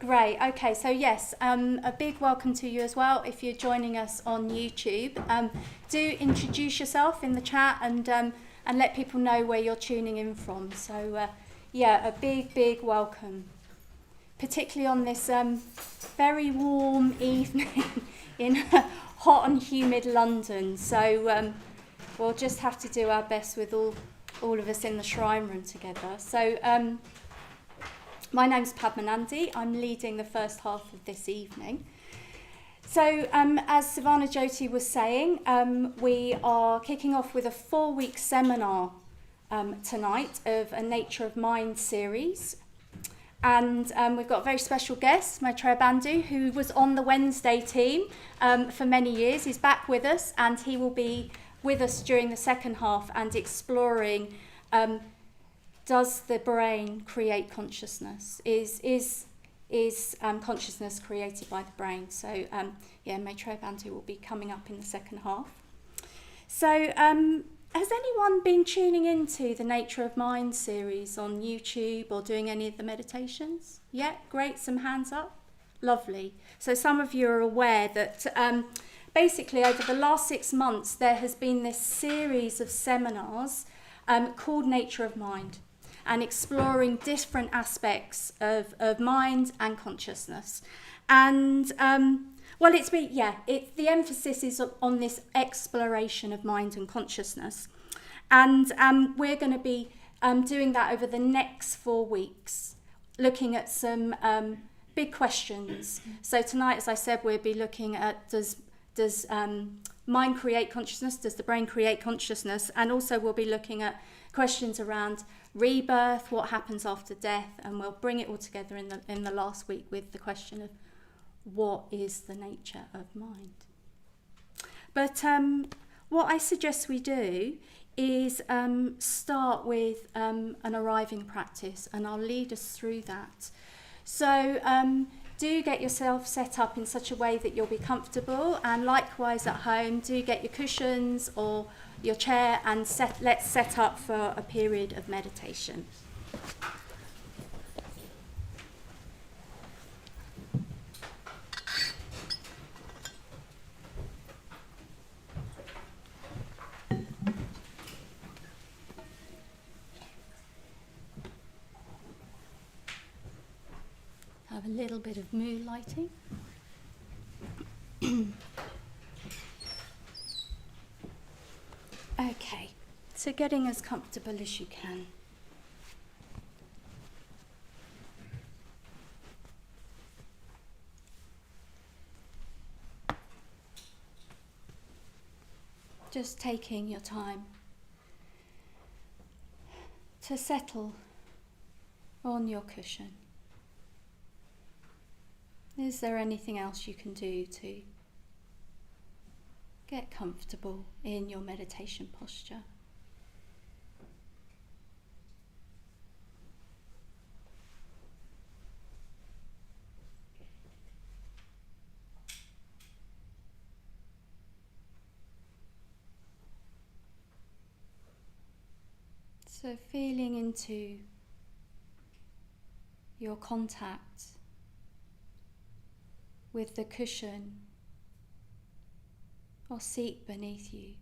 Great. Okay, so yes, a big welcome to you as well if you're joining us on YouTube. Do introduce yourself in the chat and let people know where you're tuning in from. So yeah, a big welcome, particularly on this very warm evening in hot and humid London. So we'll just have to do our best with all of us in the shrine room together. So my name's Padmanandi. I'm leading the first half of this evening. So as Savannah Jyoti was saying, we are kicking off with a 4-week seminar tonight of a Nature of Mind series. And we've got a very special guest, Maitreyabandhu, who was on the Wednesday team for many years. He's back with us, and he will be with us during the second half and exploring does the brain create consciousness? Is consciousness created by the brain? So yeah, Maitreyabandhu will be coming up in the second half. So has anyone been tuning into the Nature of Mind series on YouTube or doing any of the meditations? Yeah, great, some hands up. Lovely. So some of you are aware that basically over the last 6 months there has been this series of seminars called Nature of Mind, and exploring different aspects of mind and consciousness. And well, the emphasis is on this exploration of mind and consciousness. And we're going to be doing that over the next 4 weeks, looking at some big questions. So tonight, as I said, we'll be looking at does mind create consciousness? Does the brain create consciousness? And also we'll be looking at questions around rebirth, what happens after death, and we'll bring it all together in the last week with the question of what is the nature of mind. But what I suggest we do is start with an arriving practice, and I'll lead us through that. So do get yourself set up in such a way that you'll be comfortable, and likewise at home, do get your cushions or your chair and let's set up for a period of meditation. Have a little bit of mood lighting. Okay, so getting as comfortable as you can. Just taking your time to settle on your cushion. Is there anything else you can do to get comfortable in your meditation posture? So feeling into your contact with the cushion or seat beneath you.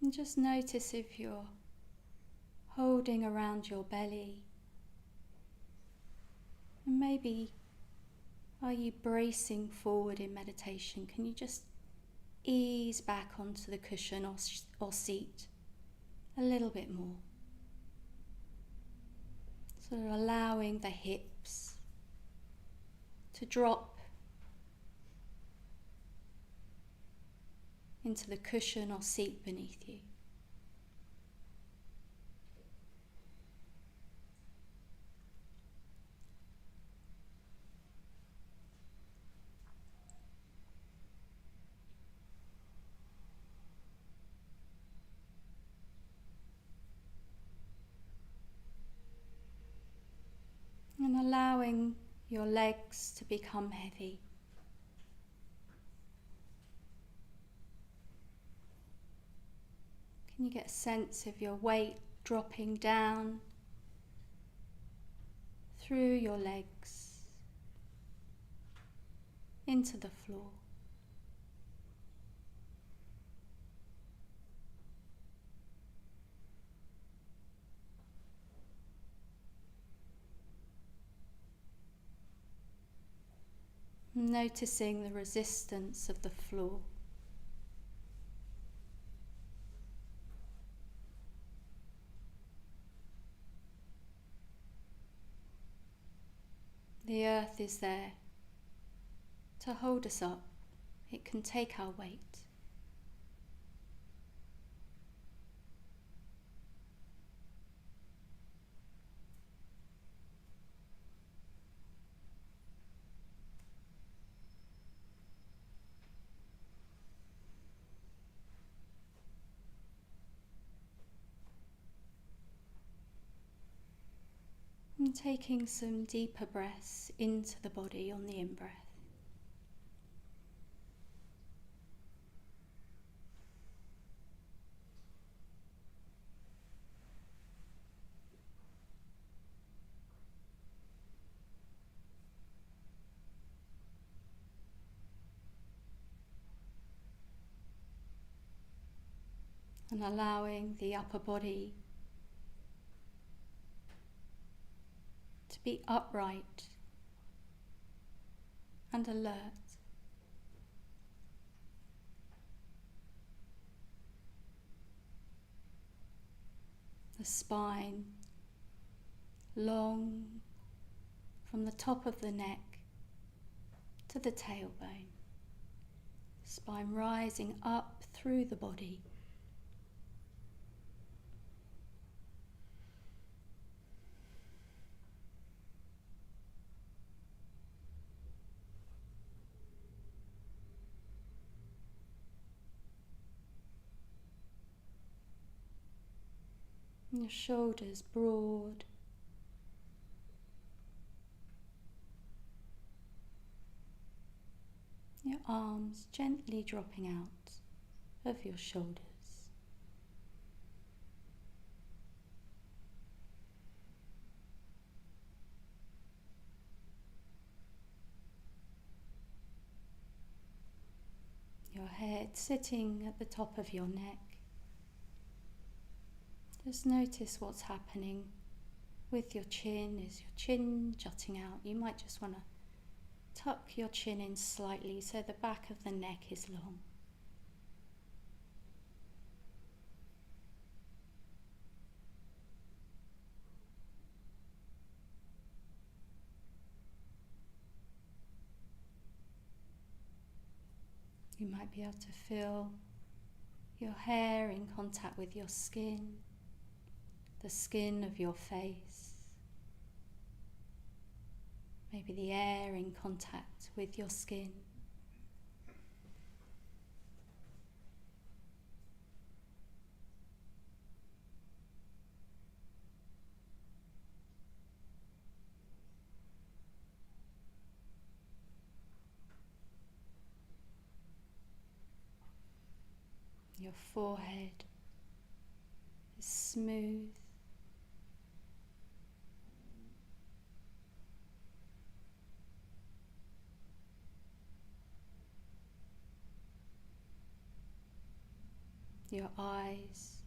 And just notice if you're holding around your belly, and maybe are you bracing forward in meditation? Can you just ease back onto the cushion or seat a little bit more? So allowing the hips to drop into the cushion or seat beneath you. And And allowing your legs to become heavy. Can you get a sense of your weight dropping down through your legs into the floor? Noticing the resistance of the floor. The earth is there to hold us up. It can take our weight. And taking some deeper breaths into the body on the in-breath. And allowing the upper body to be upright and alert. The spine long from the top of the neck to the tailbone. Spine rising up through the body. And your shoulders broad. Your arms gently dropping out of your shoulders. Your head sitting at the top of your neck. Just notice what's happening with your chin. Is your chin jutting out? You might just want to tuck your chin in slightly so the back of the neck is long. You might be able to feel your hair in contact with your skin, the skin of your face, maybe the air in contact with your skin. Your forehead is smooth. Your eyes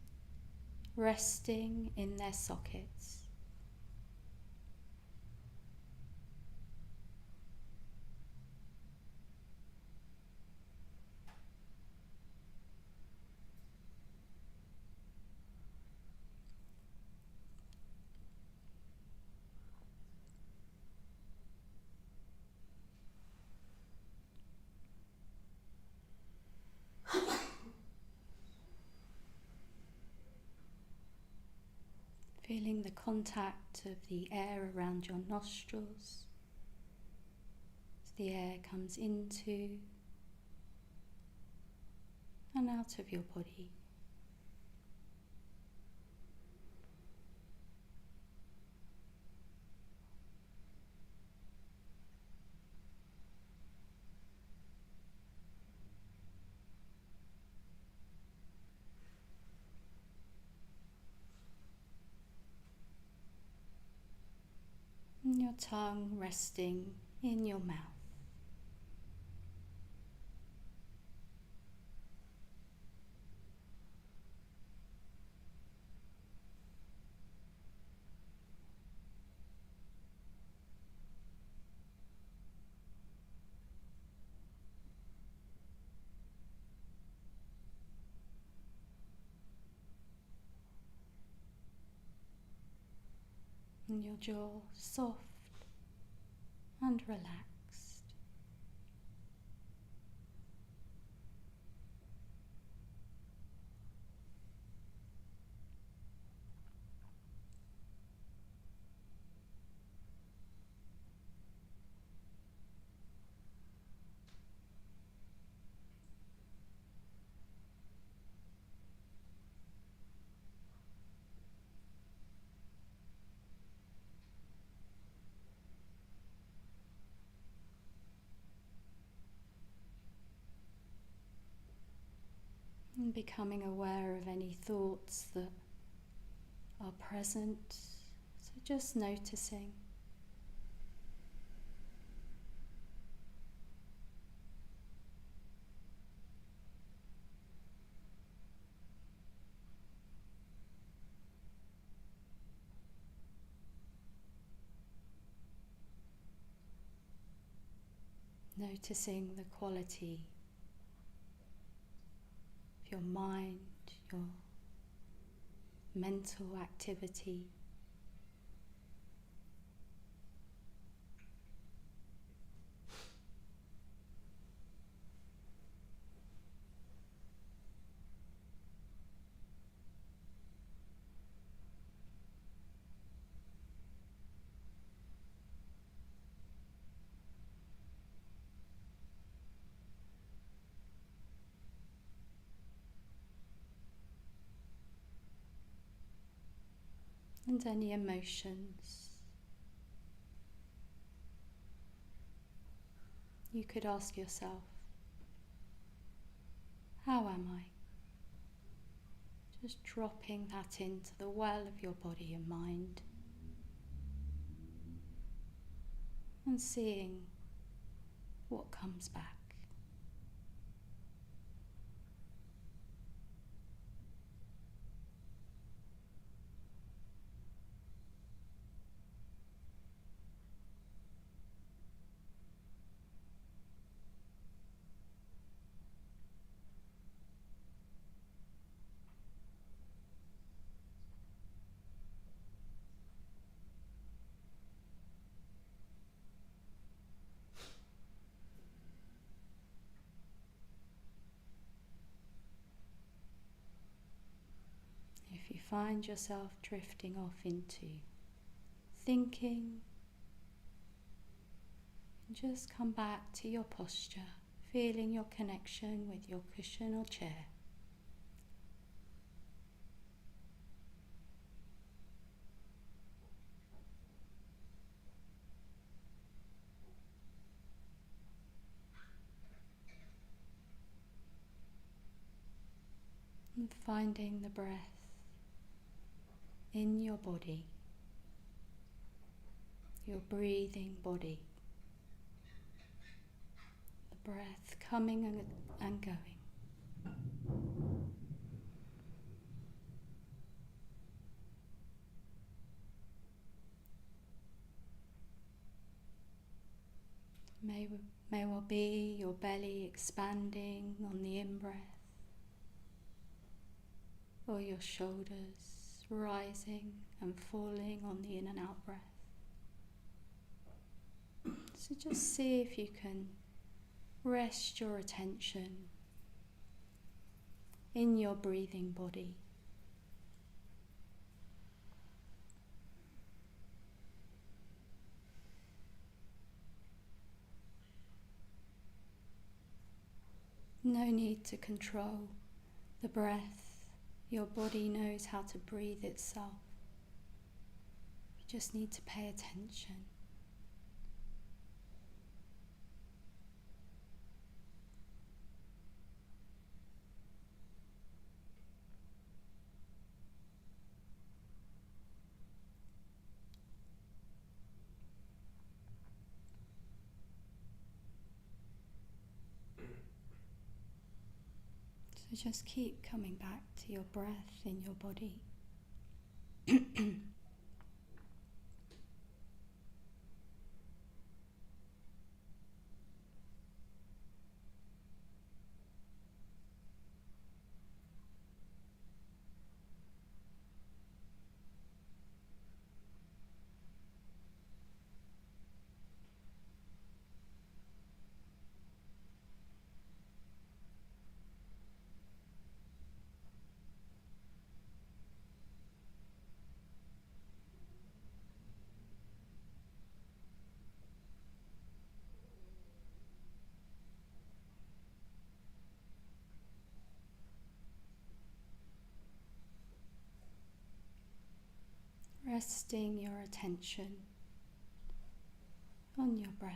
resting in their sockets. Feeling the contact of the air around your nostrils as the air comes into and out of your body. your tongue resting in your mouth. And your jaw soft and relaxed. And becoming aware of any thoughts that are present, so just noticing. Noticing the quality of your mind, your mental activity. And any emotions. You could ask yourself, how am I? Just dropping that into the well of your body and mind. And seeing what comes back. If you find yourself drifting off into thinking, just come back to your posture, feeling your connection with your cushion or chair. And finding the breath in your body, your breathing body, the breath coming and going. May well be your belly expanding on the in-breath, or your shoulders rising and falling on the in and out breath. So just see if you can rest your attention in your breathing body. No need to control the breath. Your body knows how to breathe itself. You just need to pay attention. So just keep coming back to your breath in your body. Resting your attention on your breath.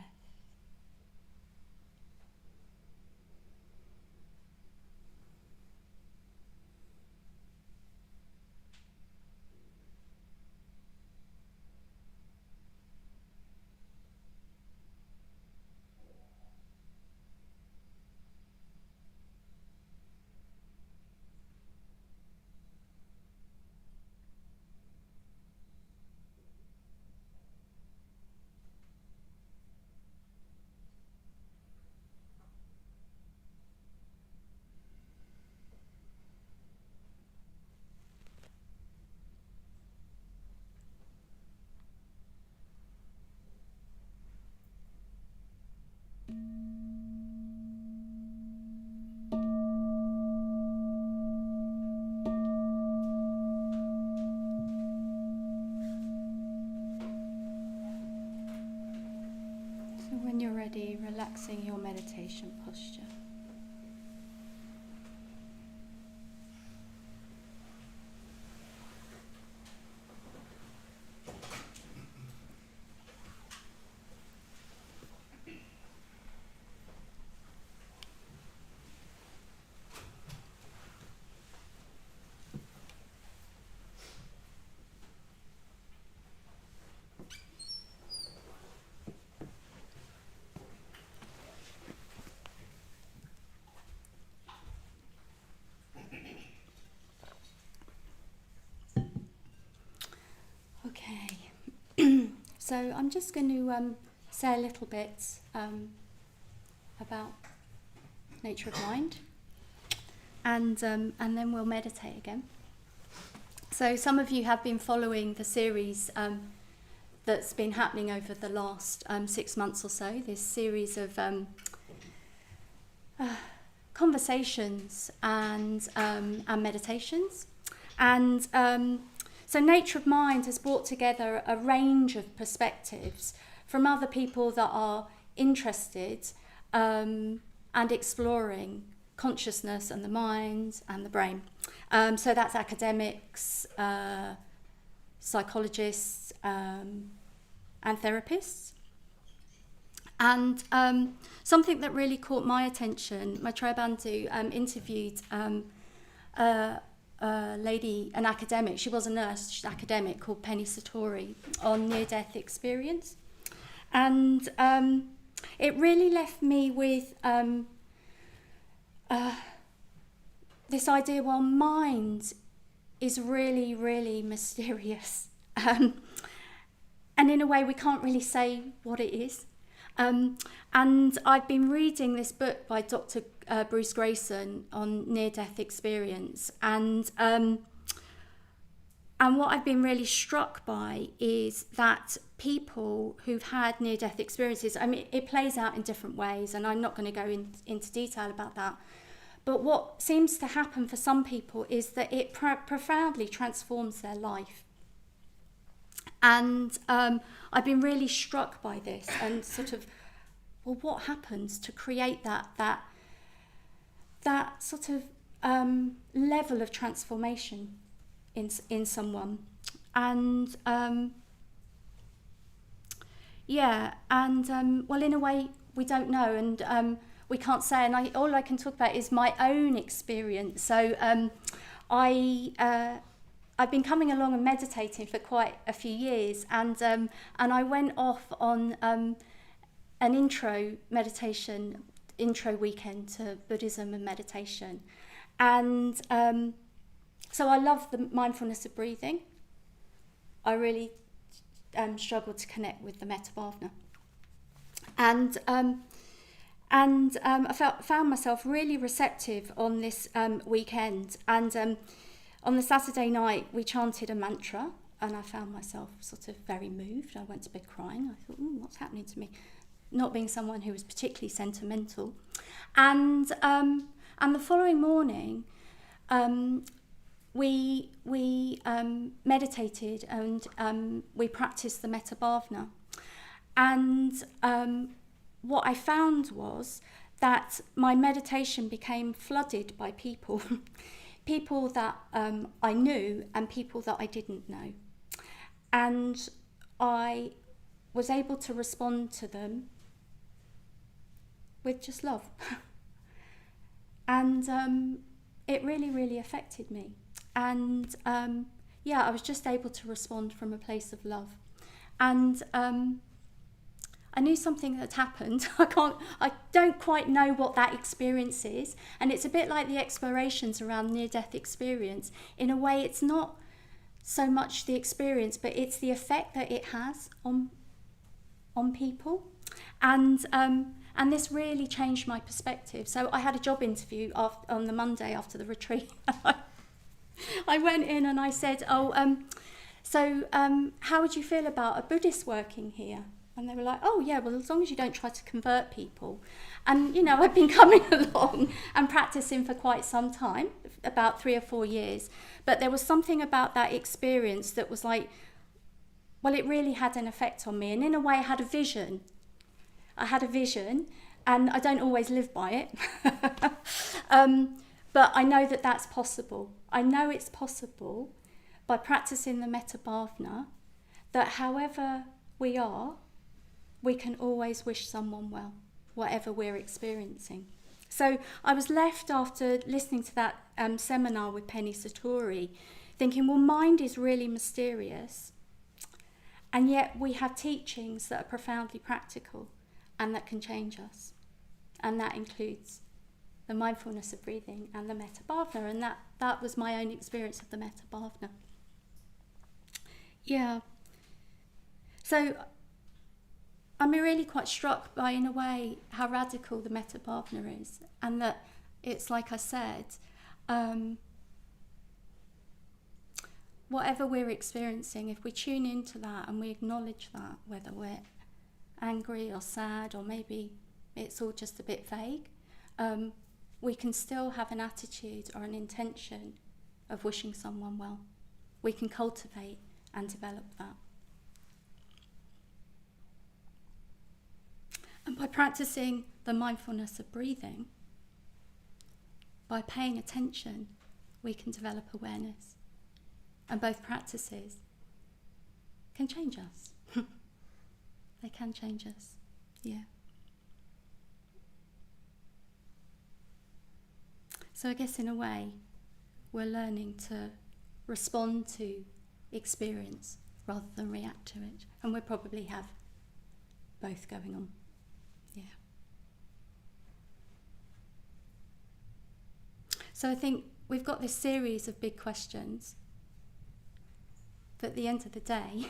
So when you're ready, relaxing your meditation posture. Okay, so I'm just going to say a little bit about nature of mind, and then we'll meditate again. So some of you have been following the series that's been happening over the last 6 months or so, this series of conversations and meditations. And so Nature of Mind has brought together a range of perspectives from other people that are interested and exploring consciousness and the mind and the brain. So that's academics, psychologists, and therapists. And something that really caught my attention, Maitreyabandhu interviewed a lady, an academic, she was a nurse, she's an academic, called Penny Satori, on near-death experience. And it really left me with this idea, well, mind is really, really mysterious. And in a way, we can't really say what it is. And I've been reading this book by Dr. Bruce Grayson on near-death experience. And what I've been really struck by is that people who've had near-death experiences, I mean, it plays out in different ways, and I'm not going to go into detail about that. But what seems to happen for some people is that it profoundly transforms their life. And I've been really struck by this and sort of, well, what happens to create that sort of level of transformation in someone? And well, in a way, we don't know, and we can't say. And all I can talk about is my own experience. So I've been coming along and meditating for quite a few years, and I went off on an intro weekend to Buddhism and meditation, And so I love the mindfulness of breathing. I really struggle to connect with the Metabhavana. And I found myself really receptive on this weekend. And on the Saturday night, we chanted a mantra, and I found myself sort of very moved. I went to bed crying. I thought, what's happening to me? Not being someone who was particularly sentimental. And the following morning, we meditated and we practiced the Metabhavana. And what I found was that my meditation became flooded by people, people that I knew and people that I didn't know. And I was able to respond to them with just love. And it really, really affected me. And I was just able to respond from a place of love. And I knew something had happened. I don't quite know what that experience is. And it's a bit like the explorations around near-death experience. In a way, it's not so much the experience, but it's the effect that it has on people. And this really changed my perspective. So I had a job interview on the Monday after the retreat. I went in and I said, how would you feel about a Buddhist working here? And they were like, oh yeah, well, as long as you don't try to convert people. And, I've been coming along and practicing for quite some time, about 3 or 4 years. But there was something about that experience that was like, well, it really had an effect on me. And in a way, I had a vision. And I don't always live by it. But I know that that's possible. I know it's possible by practicing the Metabhavana that however we are, we can always wish someone well, whatever we're experiencing. So I was left after listening to that seminar with Penny Satori thinking, well, mind is really mysterious, and yet we have teachings that are profoundly practical and that can change us. And that includes the mindfulness of breathing and the Metabhavana, and that was my own experience of the Metabhavana. Yeah. So I'm really quite struck by, in a way, how radical the Metabhavana is, and that it's like I said, whatever we're experiencing, if we tune into that and we acknowledge that, whether we're angry or sad or maybe it's all just a bit vague, we can still have an attitude or an intention of wishing someone well. We can cultivate and develop that. And by practicing the mindfulness of breathing, by paying attention, we can develop awareness. And both practices can change us. They can change us, yeah. So I guess in a way, we're learning to respond to experience rather than react to it. And we probably have both going on. Yeah. So I think we've got this series of big questions. But at the end of the day,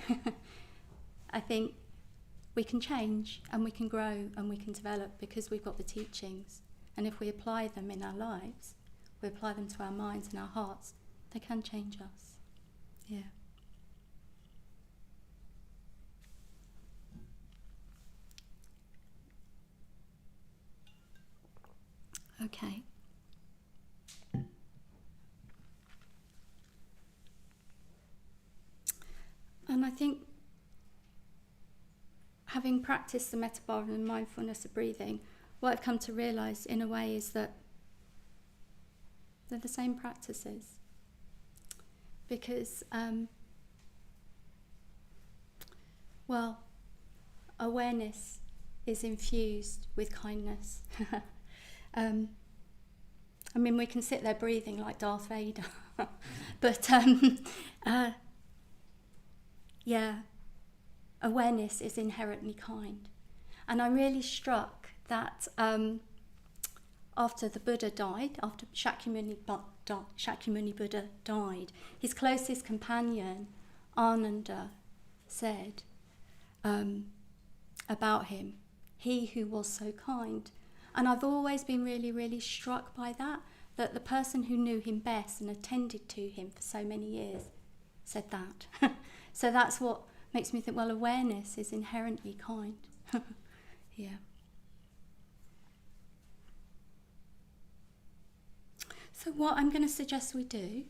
I think we can change and we can grow and we can develop because we've got the teachings. And if we apply them in our lives, we apply them to our minds and our hearts, they can change us. Yeah. Okay. And I think having practiced the Metabhavana and mindfulness of breathing, what I've come to realise in a way is that they're the same practices. Because, awareness is infused with kindness. We can sit there breathing like Darth Vader, but awareness is inherently kind. And I'm really struck that after the Buddha died, after Shakyamuni Buddha died, his closest companion, Ananda, said about him, "He who was so kind." And I've always been really, really struck by that the person who knew him best and attended to him for so many years said that. So that's what makes me think, well, awareness is inherently kind. Yeah. So what I'm going to suggest we do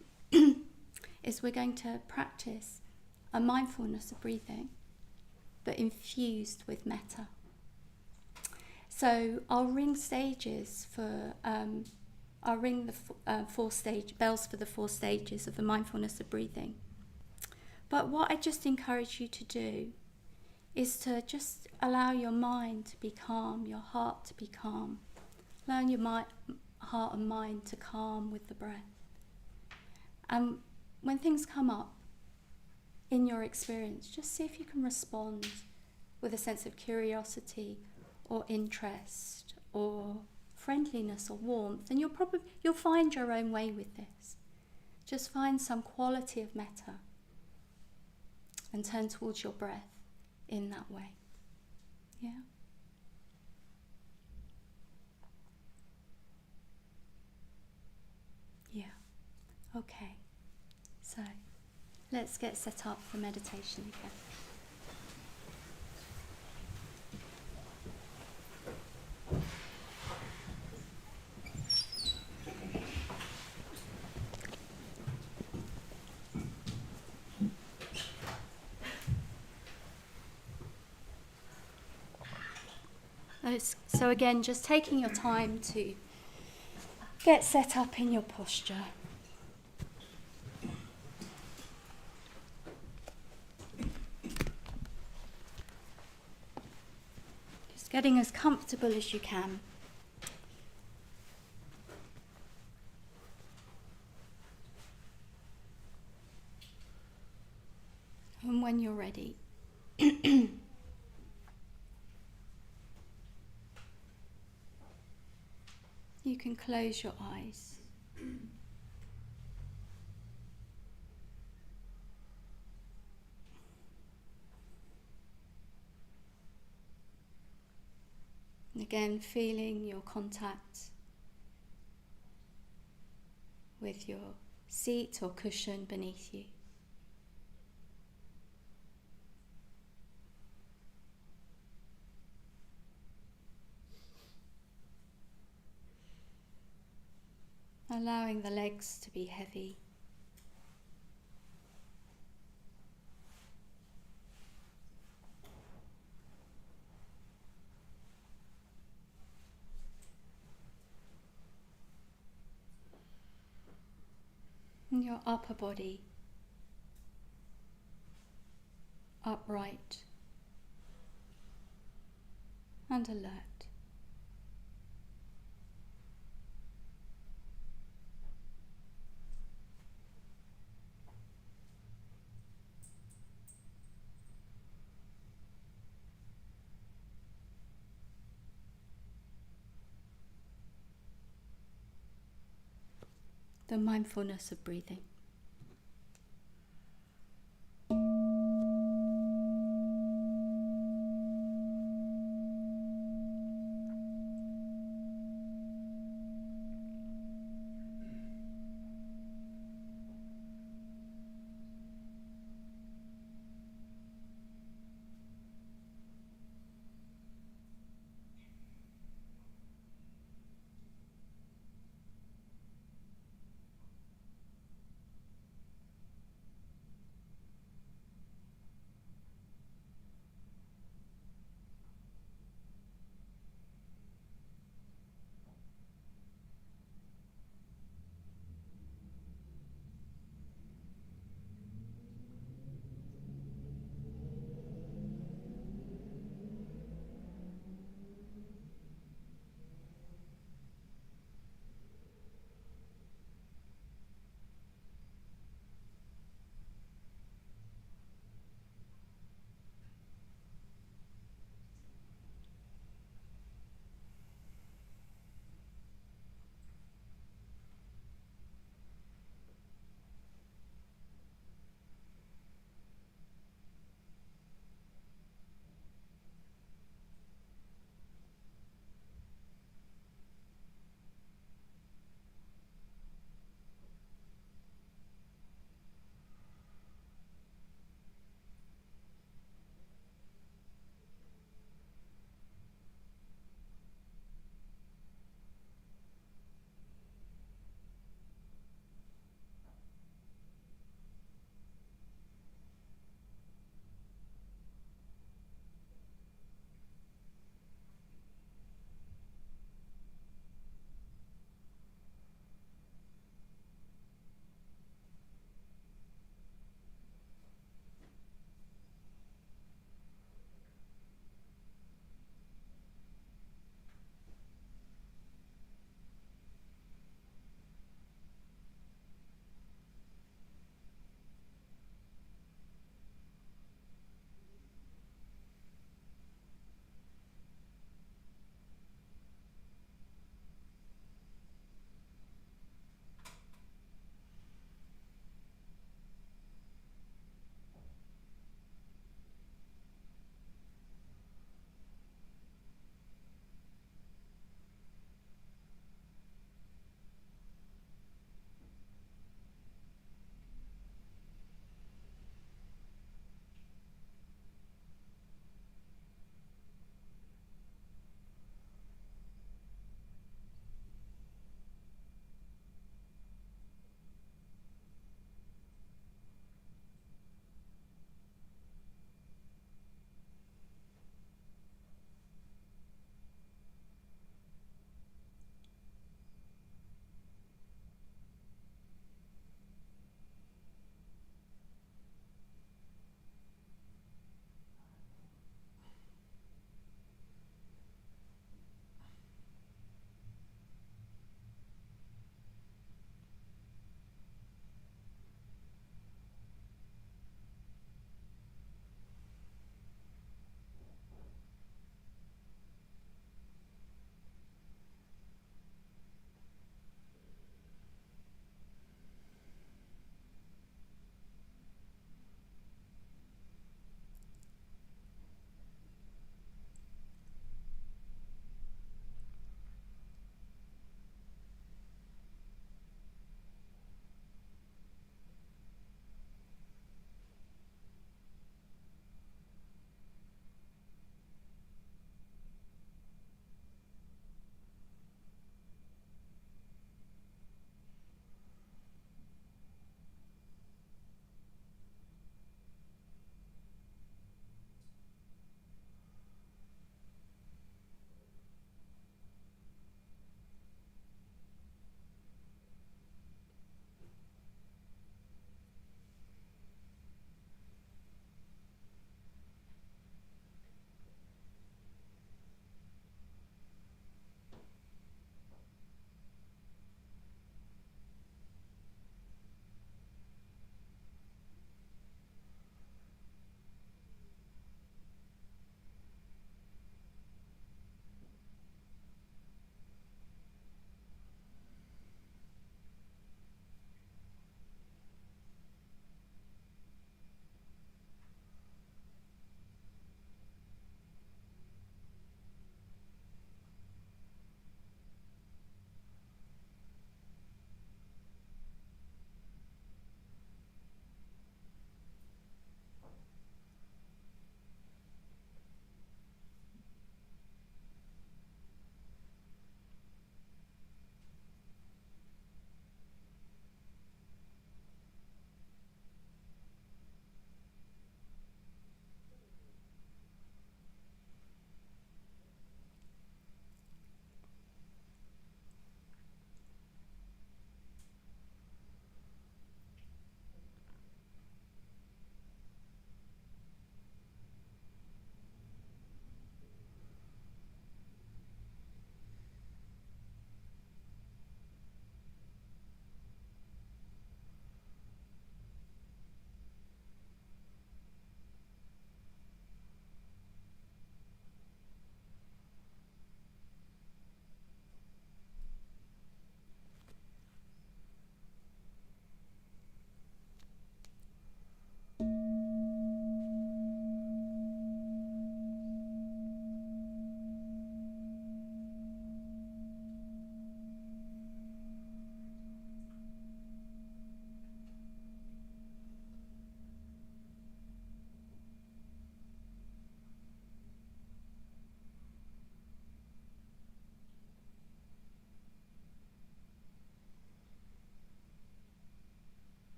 is we're going to practice a mindfulness of breathing, but infused with metta. So I'll ring stages for, I'll ring the bells for the 4 stages of the mindfulness of breathing. But what I just encourage you to do is to just allow your mind to be calm, your heart to be calm. Allow your heart and mind to calm with the breath. And when things come up in your experience, just see if you can respond with a sense of curiosity or interest or friendliness or warmth. And you'll find your own way with this. Just find some quality of metta and turn towards your breath in that way. Yeah? Yeah. Okay. So, let's get set up for meditation again. So again, just taking your time to get set up in your posture. Just getting as comfortable as you can. And when you're ready, you can close your eyes. And again, feeling your contact with your seat or cushion beneath you. Allowing the legs to be heavy. And your upper body upright and alert. The mindfulness of breathing.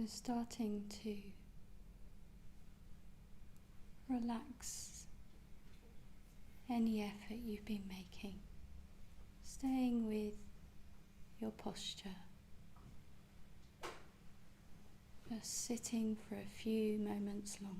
So starting to relax any effort you've been making, staying with your posture, just sitting for a few moments longer.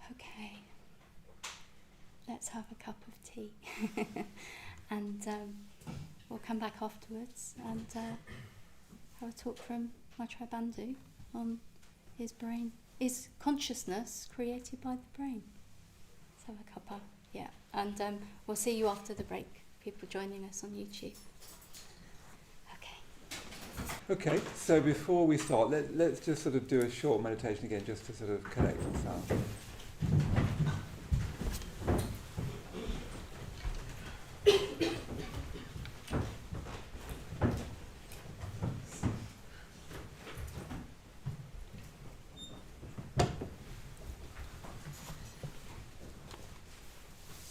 Okay, let's have a cup of tea and we'll come back afterwards and have a talk from Maitreyabandhu on his brain. Is consciousness created by the brain? Let's have a cuppa, yeah. And we'll see you after the break, people joining us on YouTube. Okay, so before we start, let's just sort of do a short meditation again, just to sort of collect ourselves.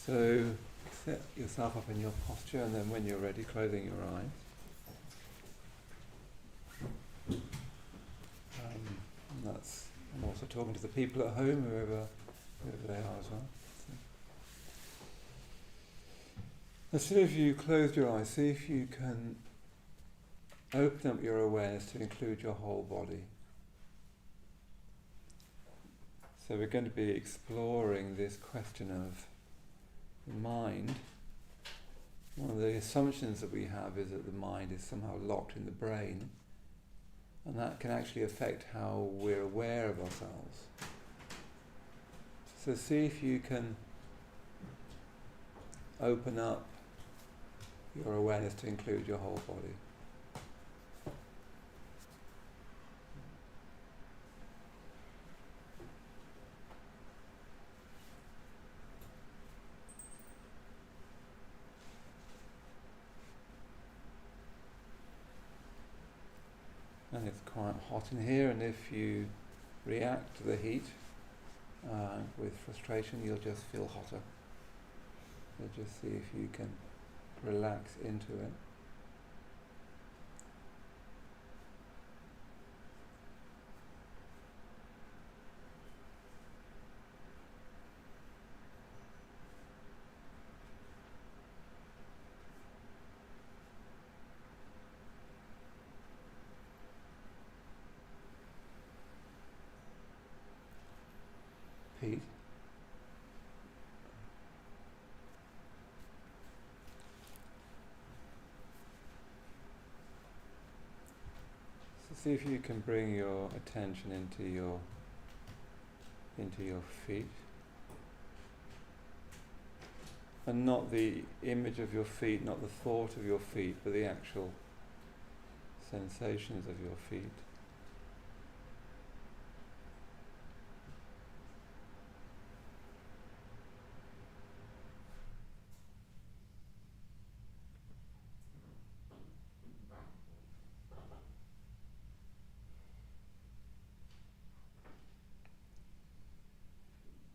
So set yourself up in your posture, and then when you're ready, closing your eyes. I'm also talking to the people at home, whoever they are as well. As soon as you close your eyes, see if you can open up your awareness to include your whole body. So we're going to be exploring this question of the mind. One of the assumptions that we have is that the mind is somehow locked in the brain, and that can actually affect how we're aware of ourselves. So see if you can open up your awareness to include your whole body. And it's quite hot in here, and if you react to the heat with frustration, you'll just feel hotter. So just see if you can relax into it. Pete. So see if you can bring your attention into your feet, and not the image of your feet, not the thought of your feet, but the actual sensations of your feet.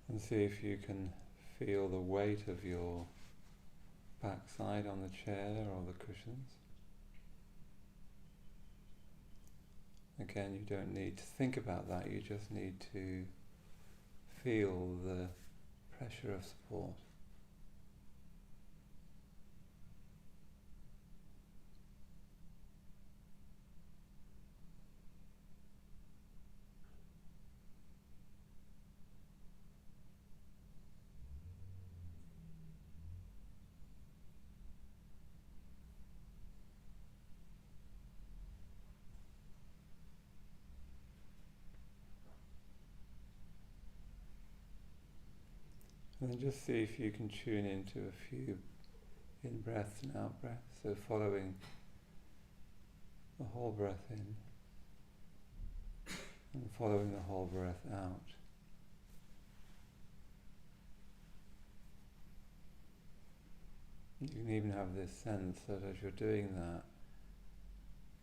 And see if you can feel the weight of your backside on the chair or the cushions. Again, you don't need to think about that, you just need to feel the pressure of support. And then just see if you can tune into a few in-breaths and out-breaths, so following the whole breath in and following the whole breath out. You can even have this sense that as you're doing that,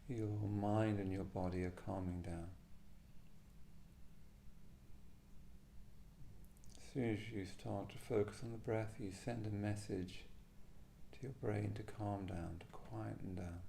your mind and your body are calming down. As soon as you start to focus on the breath, you send a message to your brain to calm down, to quieten down.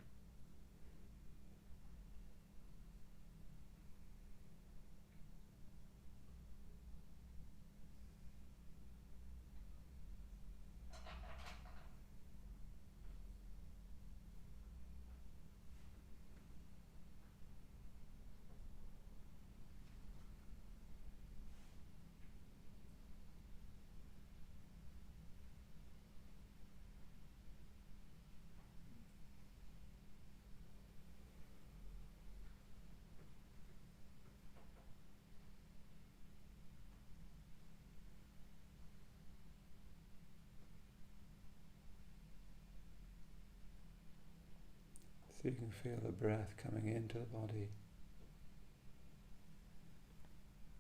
So you can feel the breath coming into the body,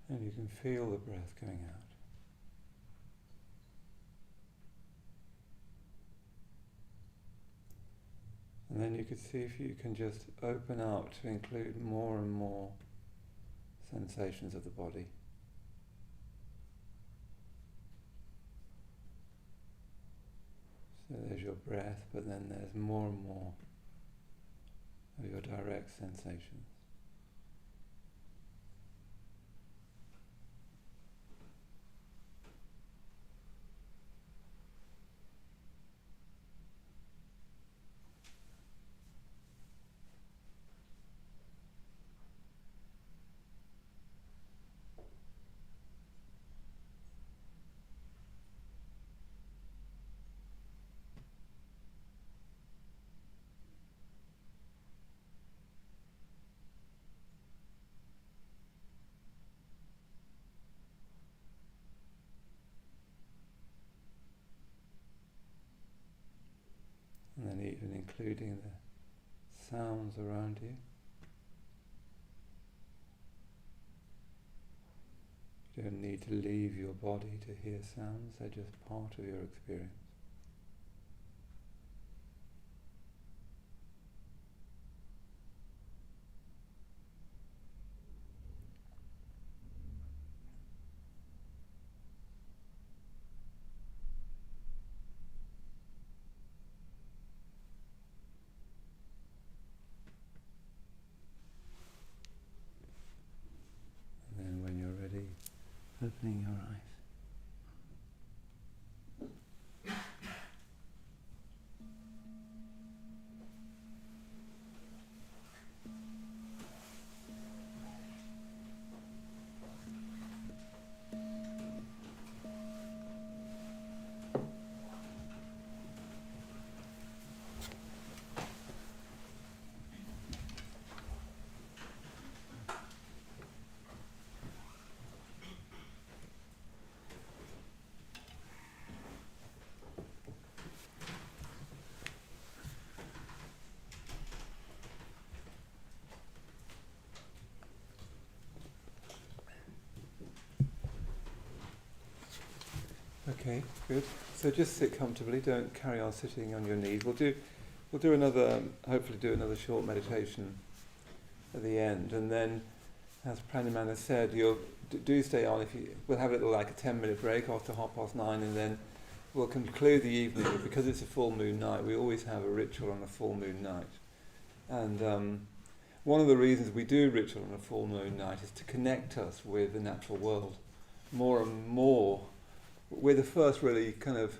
and you can feel the breath going out. And then you could see if you can just open out to include more and more sensations of the body. So there's your breath, but then there's more and more of your direct sensations. And then even including the sounds around you. You don't need to leave your body to hear sounds, they're just part of your experience. Opening your eyes. Okay, good. So just sit comfortably. Don't carry on sitting on your knees. We'll do another. Hopefully, do another short meditation at the end, and then, as Padmanandi said, you'll do stay on. We'll have a little, like a 10-minute break after 9:30, and then we'll conclude the evening. Because it's a full moon night, we always have a ritual on a full moon night. And one of the reasons we do ritual on a full moon night is to connect us with the natural world more and more. We're the first really kind of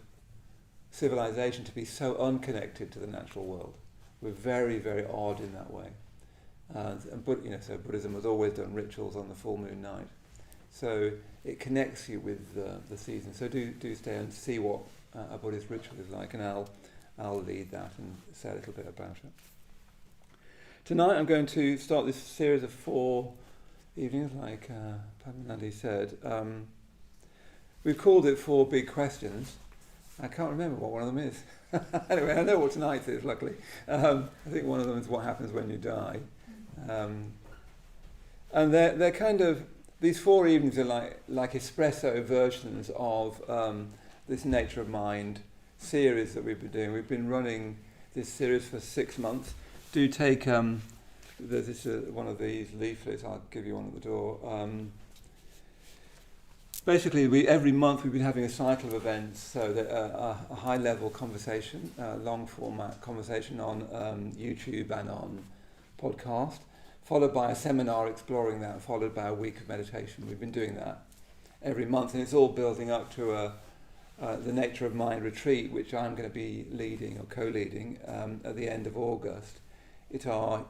civilization to be so unconnected to the natural world. We're very, very odd in that way. So Buddhism has always done rituals on the full moon night. So it connects you with the season. So do stay and see what a Buddhist ritual is like, and I'll lead that and say a little bit about it. Tonight I'm going to start this series of 4 evenings, like Padmanandi said. We've called it 4 Big Questions. I can't remember what one of them is. Anyway, I know what tonight's is, luckily. I think one of them is what happens when you die. And they're kind of, these 4 evenings are like espresso versions of this Nature of Mind series that we've been doing. We've been running this series for 6 months. Do take, there's one of these leaflets, I'll give you one at the door. Basically, every month we've been having a cycle of events, so that a high-level conversation, long-format conversation on YouTube and on podcast, followed by a seminar exploring that, followed by a week of meditation. We've been doing that every month, and it's all building up to the Nature of Mind retreat, which I'm going to be leading or co-leading at the end of August. It's our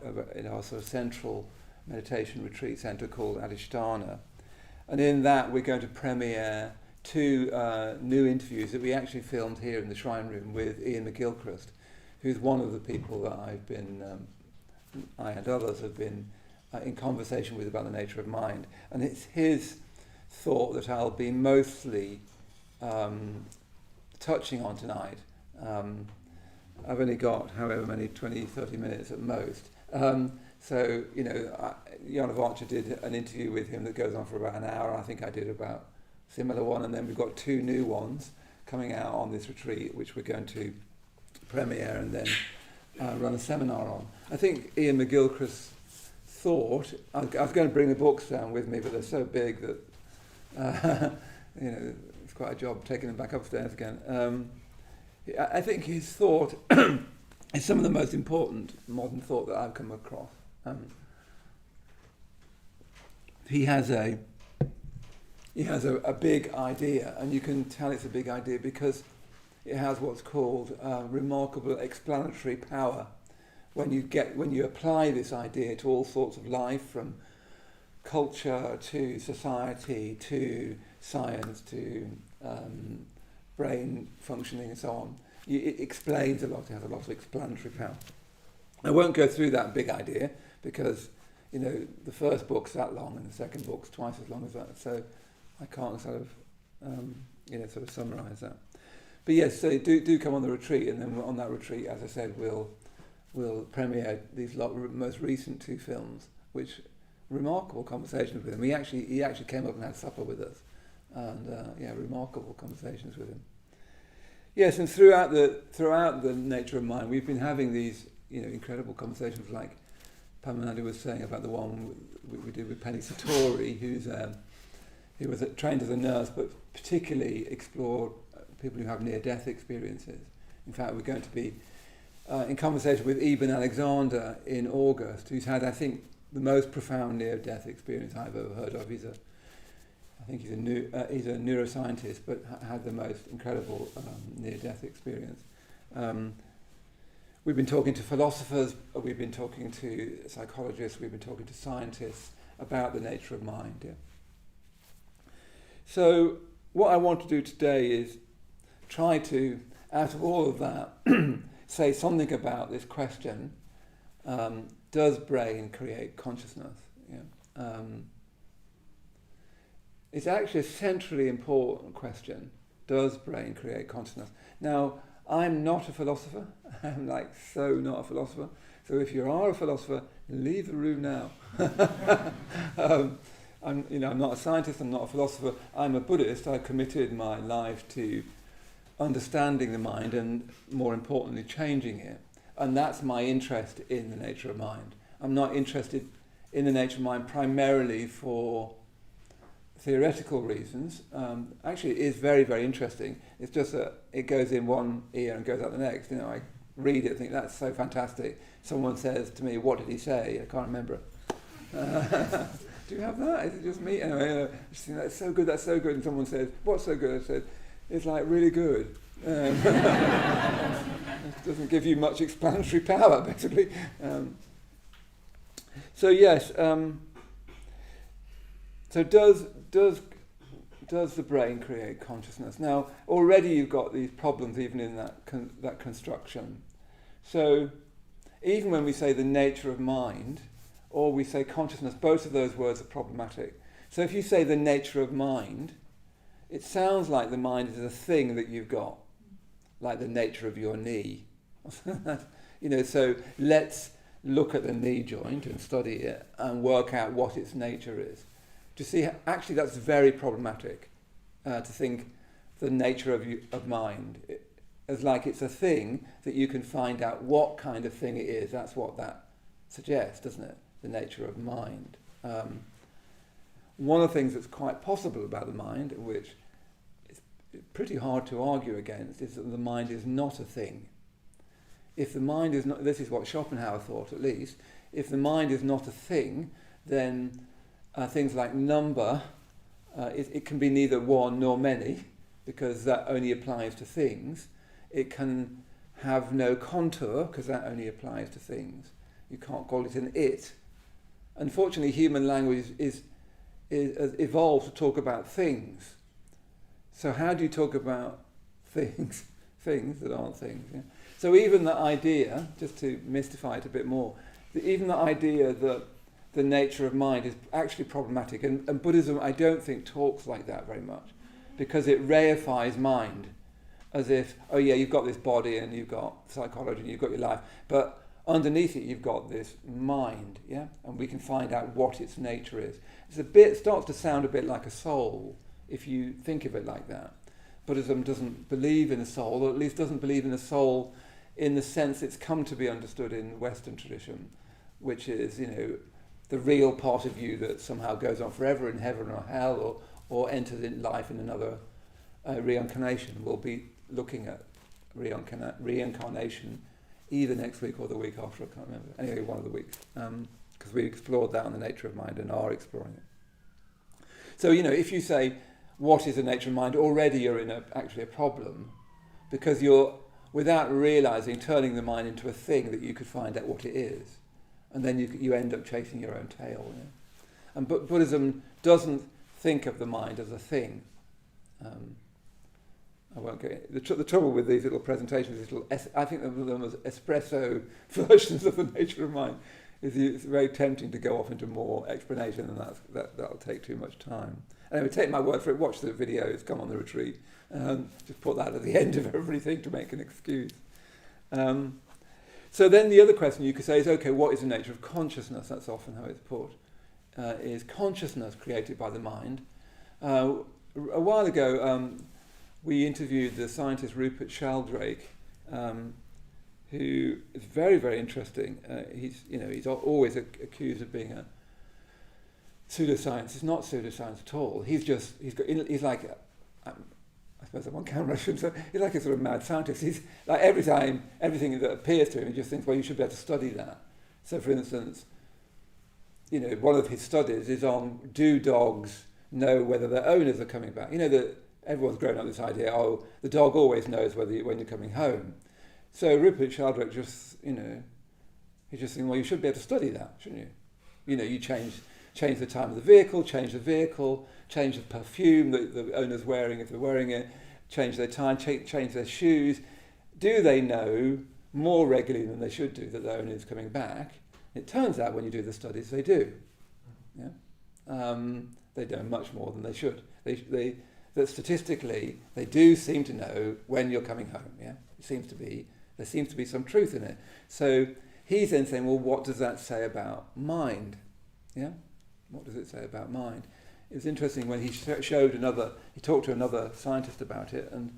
sort of central meditation retreat centre called Adhisthana. And in that we're going to premiere 2 new interviews that we actually filmed here in the Shrine Room with Ian McGilchrist, who's one of the people that I and others have been in conversation with about the nature of mind. And it's his thought that I'll be mostly touching on tonight. I've only got however many, 20, 30 minutes at most. So, Jan of Archer did an interview with him that goes on for about an hour. I think I did about a similar one. And then we've got 2 new ones coming out on this retreat, which we're going to premiere and then run a seminar on. I think Ian McGilchrist's thought, I was going to bring the books down with me, but they're so big that, it's quite a job taking them back upstairs again. I think his thought is some of the most important modern thought that I've come across. He has a big idea, and you can tell it's a big idea because it has what's called remarkable explanatory power. When you apply this idea to all sorts of life, from culture to society to science to brain functioning and so on, it explains a lot. It has a lot of explanatory power. I won't go through that big idea because the first book's that long and the second book's twice as long as that, so I can't sort of summarise that. But yes, so do come on the retreat, and then on that retreat, as I said, we'll premiere these most recent 2 films, which remarkable conversations with him. He actually came up and had supper with us, and remarkable conversations with him. Yes, and throughout the Nature of Mind, we've been having these incredible conversations, like Padmanandi was saying about the one we did with Penny Satori, who was trained as a nurse, but particularly explored people who have near-death experiences. In fact, we're going to be in conversation with Eben Alexander in August, who's had, I think, the most profound near-death experience I've ever heard of. He's a neuroscientist, but had the most incredible near-death experience. We've been talking to philosophers, we've been talking to psychologists, we've been talking to scientists about the nature of mind. Yeah. So what I want to do today is try to, out of all of that, say something about this question, does brain create consciousness? Yeah. It's actually a centrally important question. Does brain create consciousness? Now, I'm not a philosopher. I'm so not a philosopher. So if you are a philosopher, leave the room now. I'm not a scientist, I'm not a philosopher. I'm a Buddhist. I committed my life to understanding the mind and, more importantly, changing it. And that's my interest in the nature of mind. I'm not interested in the nature of mind primarily for theoretical reasons, actually it is very, very interesting. It's just that it goes in one ear and goes out the next. I read it and think, that's so fantastic. Someone says to me, what did he say? I can't remember it. Do you have that? Is it just me? Anyway, I just think, that's so good, that's so good. And someone says, what's so good? I said, it's like really good. It doesn't give you much explanatory power, basically. So yes, so does the brain create consciousness? Now, already you've got these problems even in that construction. So even when we say the nature of mind, or we say consciousness, both of those words are problematic. So if you say the nature of mind, it sounds like the mind is a thing that you've got, like the nature of your knee. So let's look at the knee joint and study it and work out what its nature is. Do you see, actually that's very problematic, to think the nature of mind as like it's a thing that you can find out what kind of thing it is. That's what that suggests, doesn't it? The nature of mind. One of the things that's quite possible about the mind, which is pretty hard to argue against, is that the mind is not a thing. If the mind is not, this is what Schopenhauer thought at least, if the mind is not a thing, then things like number, it can be neither one nor many, because that only applies to things. It can have no contour, because that only applies to things. You can't call it an it. Unfortunately, human language is evolved to talk about things. So how do you talk about things that aren't things? Yeah? So even the idea, just to mystify it a bit more, even the idea that the nature of mind is actually problematic, and Buddhism I don't think talks like that very much, because it reifies mind as if, oh yeah, you've got this body and you've got psychology and you've got your life, but underneath it you've got this mind, yeah, and we can find out what its nature is. Starts to sound a bit like a soul if you think of it like that. Buddhism doesn't believe in a soul, or at least doesn't believe in a soul in the sense it's come to be understood in Western tradition, which is, the real part of you that somehow goes on forever in heaven or hell, or enters in life in another reincarnation. We'll be looking at reincarnation either next week or the week after, I can't remember. Anyway, one of the weeks, because we explored that on the nature of mind and are exploring it. So, if you say, what is the nature of mind, already you're in actually a problem, because you're, without realising, turning the mind into a thing that you could find out what it is. And then you end up chasing your own tail. You know? And Buddhism doesn't think of the mind as a thing. I won't get the trouble with these little presentations. I think of them as espresso versions of the nature of mind. It's very tempting to go off into more explanation, and that'll take too much time. Anyway, take my word for it. Watch the video. It's come on the retreat. Just put that at the end of everything to make an excuse. So then the other question you could say is, okay, what is the nature of consciousness? That's often how it's put. Is consciousness created by the mind? A while ago, we interviewed the scientist Rupert Sheldrake, who is very, very interesting. He's always accused of being a pseudoscience. It's not pseudoscience at all. He's like I suppose I'm on camera, I shouldn't say. He's like a sort of mad scientist. He's like everything that appears to him, he just thinks, well, you should be able to study that. So, for instance, one of his studies is on, do dogs know whether their owners are coming back? That everyone's grown up with this idea, the dog always knows when you're coming home. So Rupert Sheldrake just, he's just thinking, well, you should be able to study that, shouldn't you? You change the time of the vehicle, change the perfume that the owner's wearing if they're wearing it, change their time, change their shoes. Do they know more regularly than they should do that the owner is coming back? It turns out when you do the studies, they do. Yeah? They know much more than they should. That statistically, they do seem to know when you're coming home. Yeah, there seems to be some truth in it. So he's then saying, well, what does that say about mind? Yeah, what does it say about mind? It was interesting when he talked to another scientist about it, and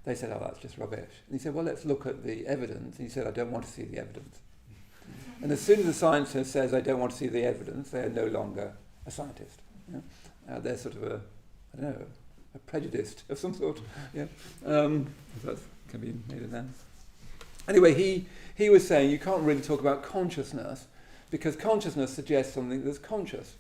they said, oh, that's just rubbish. And he said, well, let's look at the evidence. And he said, I don't want to see the evidence. And as soon as the scientist says, I don't want to see the evidence, they are no longer a scientist. Yeah? they're sort of a prejudice of some sort. Yeah, that can be made of that. Anyway, he was saying you can't really talk about consciousness because consciousness suggests something that's conscious.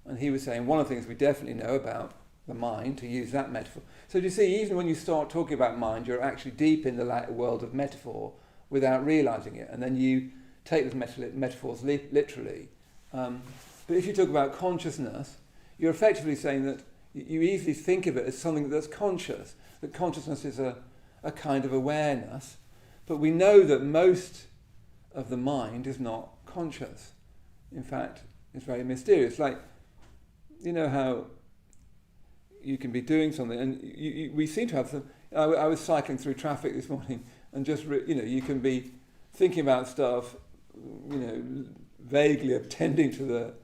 And he was saying one of the things we definitely know about the mind, to use that metaphor. So do you see, even when you start talking about mind, you're actually deep in the world of metaphor without realising it. And then you take those metaphors literally. But if you talk about consciousness, you're effectively saying that you easily think of it as something that's conscious, that consciousness is a kind of awareness. But we know that most of the mind is not conscious. In fact, it's very mysterious. Like, you know how you can be doing something, and we seem to have some. I was cycling through traffic this morning, and just you can be thinking about stuff, vaguely attending to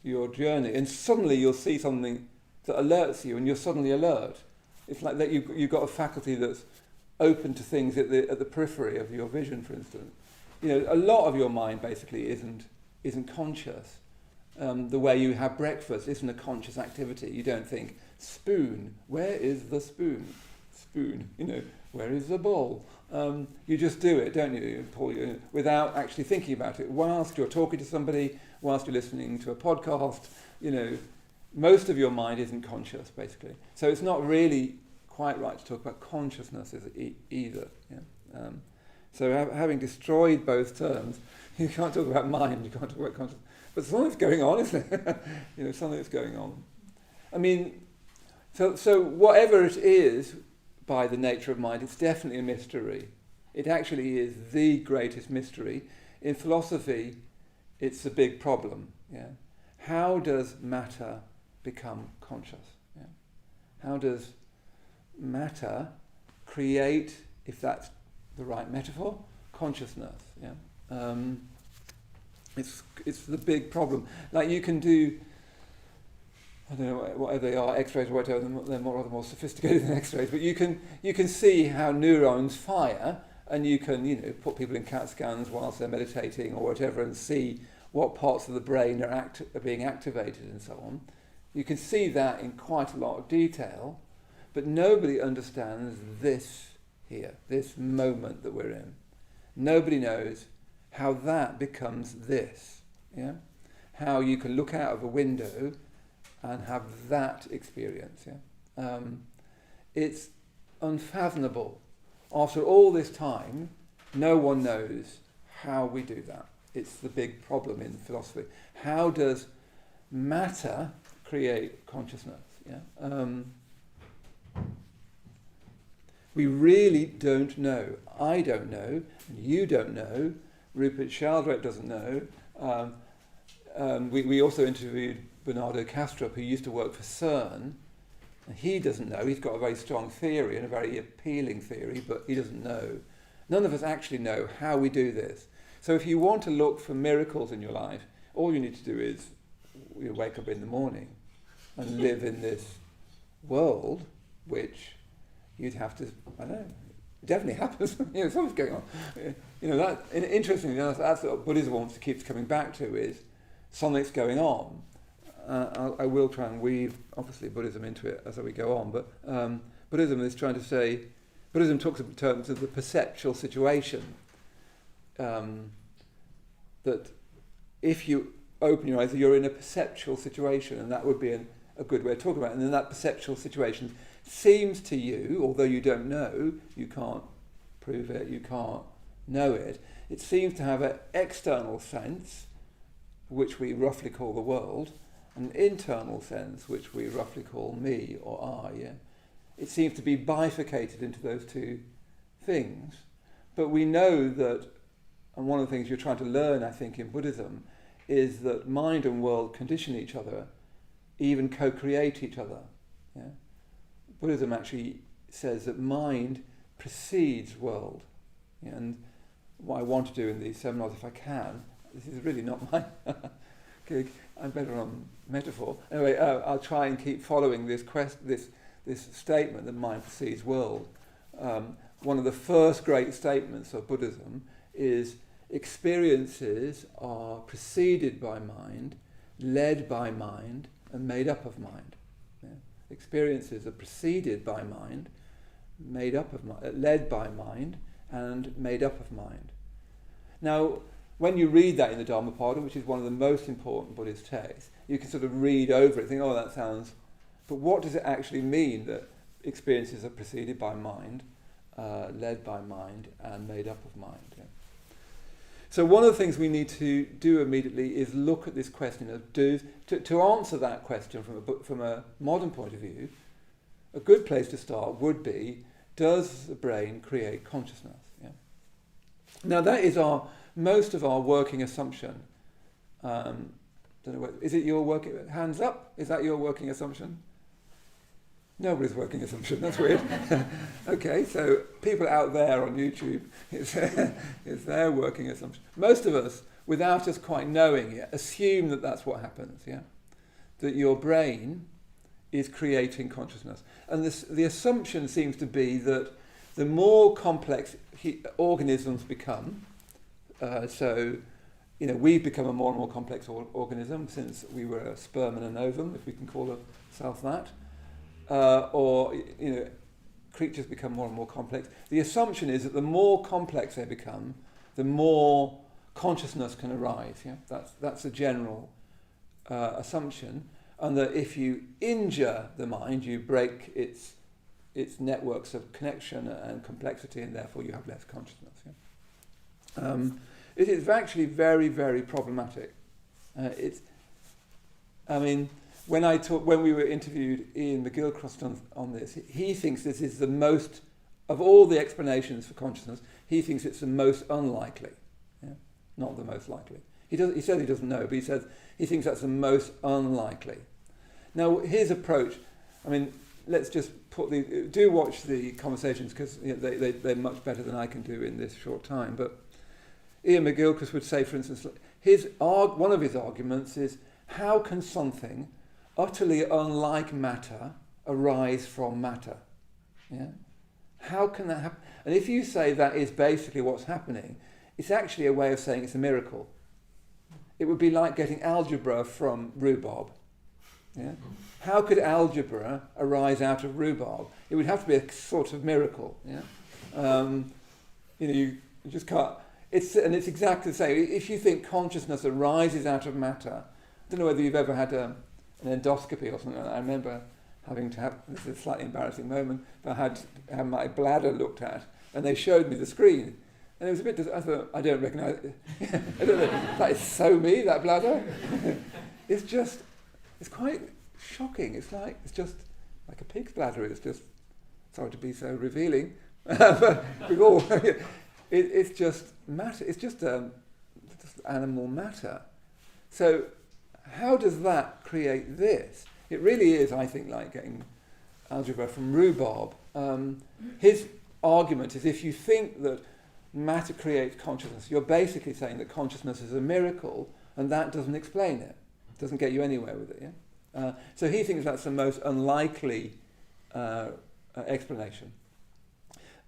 your journey, and suddenly you'll see something that alerts you, and you're suddenly alert. It's like that you've got a faculty that's open to things at the periphery of your vision, for instance. A lot of your mind basically isn't conscious. The way you have breakfast isn't a conscious activity. You don't think, spoon, where is the spoon? Spoon, where is the bowl? You just do it, don't you, Paul, without actually thinking about it. Whilst you're talking to somebody, whilst you're listening to a podcast, most of your mind isn't conscious, basically. So it's not really quite right to talk about consciousness either. Yeah? So having destroyed both terms, you can't talk about mind, you can't talk about consciousness. But something's going on, isn't it? Something's going on. I mean, so whatever it is, by the nature of mind, it's definitely a mystery. It actually is the greatest mystery. In philosophy, it's a big problem. Yeah? How does matter become conscious? Yeah? How does matter create, if that's the right metaphor, consciousness? Yeah? It's the big problem. Like you can do, I don't know whatever they are, X-rays or whatever. They're rather more sophisticated than X-rays. But you can see how neurons fire, and you can put people in CAT scans whilst they're meditating or whatever, and see what parts of the brain are being activated and so on. You can see that in quite a lot of detail, but nobody understands this here, this moment that we're in. Nobody knows how that becomes this. Yeah, how you can look out of a window and have that experience. Yeah? It's unfathomable. After all this time, no one knows how we do that. It's the big problem in philosophy. How does matter create consciousness? Yeah? We really don't know. I don't know, and you don't know. Rupert Sheldrake doesn't know. We also interviewed Bernardo Kastrup, who used to work for CERN, and he doesn't know. He's got a very strong theory and a very appealing theory, but he doesn't know. None of us actually know how we do this. So if you want to look for miracles in your life, all you need to do is wake up in the morning and live in this world, which you'd have to, I don't know, it definitely happens. Something's going on. That interestingly, that's what Buddhism keeps coming back to, is something's going on. I will try and weave, obviously, Buddhism into it as we go on, but Buddhism is trying to say, Buddhism talks in terms of the perceptual situation, that if you open your eyes, you're in a perceptual situation, and that would be a good way of talking about it. And then that perceptual situation seems to you, although you don't know, you can't prove it, you can't know it, it seems to have an external sense, which we roughly call the world, an internal sense, which we roughly call me or I. Yeah? It seems to be bifurcated into those two things. But we know that, and one of the things you're trying to learn, I think, in Buddhism, is that mind and world condition each other, even co-create each other. Yeah? Buddhism actually says that mind precedes world. Yeah? And what I want to do in these seminars, if I can, this is really not my gig, I'm better on metaphor. Anyway, I'll try and keep following this statement that mind precedes world. One of the first great statements of Buddhism is experiences are preceded by mind, led by mind, and made up of mind. experiences are preceded by mind, made up of led by mind, and made up of mind. Now, when you read that in the Dhammapada, which is one of the most important Buddhist texts, you can sort of read over it, think, oh, that sounds... But what does it actually mean that experiences are preceded by mind, led by mind, and made up of mind? Yeah. So one of the things we need to do immediately is look at this question of to answer that question from a modern point of view. A good place to start would be, does the brain create consciousness? Yeah. Now that is most of our working assumption. Don't know is it your working hands up? Is that your working assumption? Nobody's working assumption. That's weird. Okay, so people out there on YouTube, it's their working assumption. Most of us, without us quite knowing it, assume that that's what happens. Yeah, that your brain is creating consciousness, and the assumption seems to be that the more complex organisms become, so we've become a more and more complex organism since we were a sperm and an ovum, if we can call ourselves that. Or creatures become more and more complex. The assumption is that the more complex they become, the more consciousness can arise. Yeah, that's a general assumption, and that if you injure the mind, you break its networks of connection and complexity, and therefore you have less consciousness. Yeah? It is actually very, very problematic. When we were interviewed Ian McGilchrist on this, he thinks this is the most, of all the explanations for consciousness, he thinks it's the most unlikely, not the most likely. He says he doesn't know, but he says he thinks that's the most unlikely. Now his approach, let's just do watch the conversations, because they're much better than I can do in this short time. But Ian McGilchrist would say, for instance, one of his arguments is, how can something utterly unlike matter arise from matter? Yeah? How can that happen? And if you say that is basically what's happening, it's actually a way of saying it's a miracle. It would be like getting algebra from rhubarb. Yeah? How could algebra arise out of rhubarb? It would have to be a sort of miracle. Yeah? You just can't. It's exactly the same. If you think consciousness arises out of matter, I don't know whether you've ever had an endoscopy or something like that. I remember having to have, this is a slightly embarrassing moment, but I had to have my bladder looked at, and they showed me the screen. And it was a bit, I thought, I don't recognise it. I don't know, that is so me, that bladder. It's quite shocking. It's just like a pig's bladder. It's just, sorry to be so revealing, but it's just matter. It's just animal matter. So how does that create this? It really is, I think, like getting algebra from rhubarb. His argument is, if you think that matter creates consciousness, you're basically saying that consciousness is a miracle, and that doesn't explain it. It doesn't get you anywhere with it. Yeah? So he thinks that's the most unlikely explanation.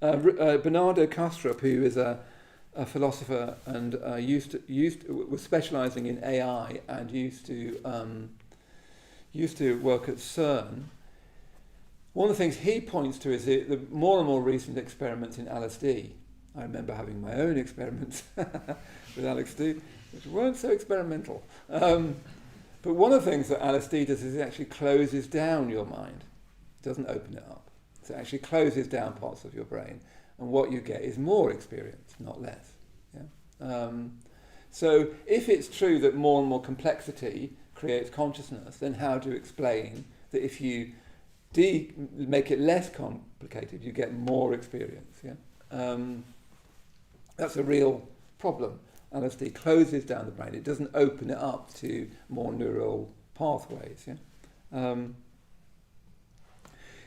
Bernardo Kastrup, who is a philosopher and was specialising in AI and used to work at CERN. One of the things he points to is the more and more recent experiments in LSD. I remember having my own experiments with LSD, which weren't so experimental. But one of the things that LSD does is it actually closes down your mind. It doesn't open it up. So it actually closes down parts of your brain, and what you get is more experience, not less. Yeah? So if it's true that more and more complexity creates consciousness, then how do you explain that if you make it less complicated, you get more experience? Yeah? That's a real problem. LSD closes down the brain. It doesn't open it up to more neural pathways. Yeah?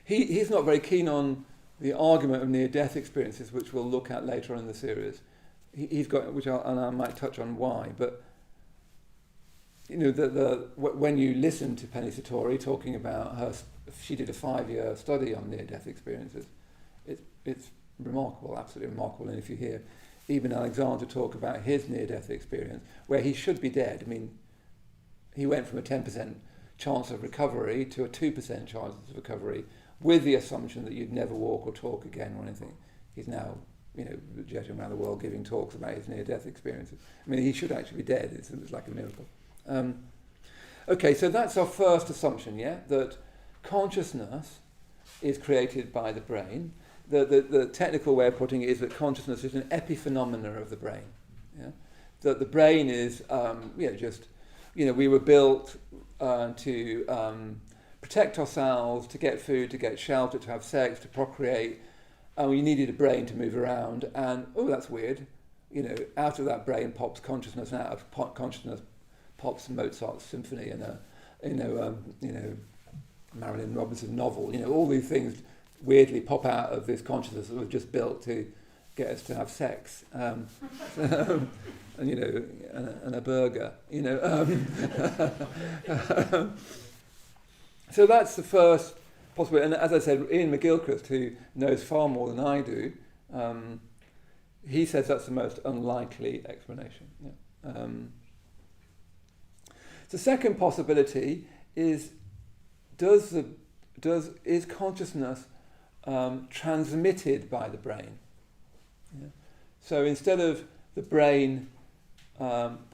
He's not very keen on the argument of near-death experiences, which we'll look at later on in the series. He's got, and I might touch on why, but when you listen to Penny Satori talking about she did a 5-year study on near-death experiences. It's remarkable, absolutely remarkable. And if you hear Ibn Alexander talk about his near-death experience, where he should be dead, he went from a 10% chance of recovery to a 2% chance of recovery, with the assumption that you'd never walk or talk again or anything. He's now, jetting around the world giving talks about his near-death experiences. I mean, he should actually be dead. It's like a miracle. Okay, so that's our first assumption, yeah? That consciousness is created by the brain. The technical way of putting it is that consciousness is an epiphenomena of the brain. Yeah? That the brain is, we were built to protect ourselves, to get food, to get shelter, to have sex, to procreate, and we needed a brain to move around. And that's weird. Out of that brain pops consciousness, and out of consciousness pops Mozart's symphony and Marilyn Robinson's novel. All these things weirdly pop out of this consciousness that was just built to get us to have sex, and a burger. So that's the first possibility. And as I said, Ian McGilchrist, who knows far more than I do, he says that's the most unlikely explanation. Yeah. The second possibility is: is consciousness transmitted by the brain? Yeah. So instead of the brain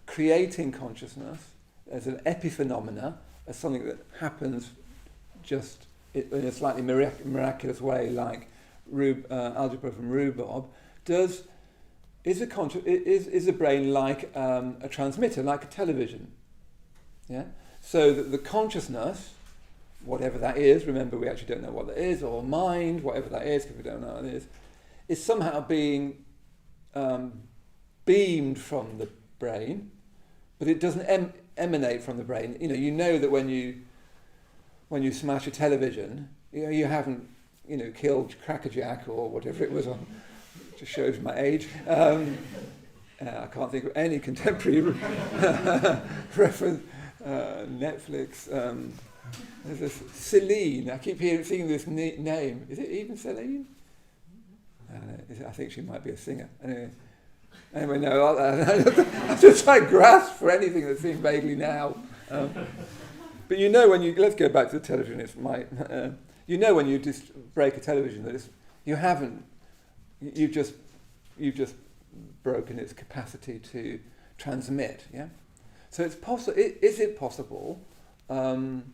creating consciousness as an epiphenomena, as something that happens just in a slightly miraculous way, like algebra from rhubarb, is the brain like a transmitter, like a television? Yeah. So that the consciousness, whatever that is, remember we actually don't know what that is, or mind, whatever that is, because we don't know what it is somehow being beamed from the brain, but it doesn't emanate from the brain. You know that when you smash a television, you haven't killed Crackerjack or whatever it was on. Just shows my age. I can't think of any contemporary reference. Netflix. There's this Celine. I keep seeing this name. Is it even Celine? I think she might be a singer. Anyway, no. I just try to grasp for anything that's seen vaguely now. But when let's go back to the television. It's when you just break a television that you've just broken its capacity to transmit. Yeah. So it's possible. Is it possible that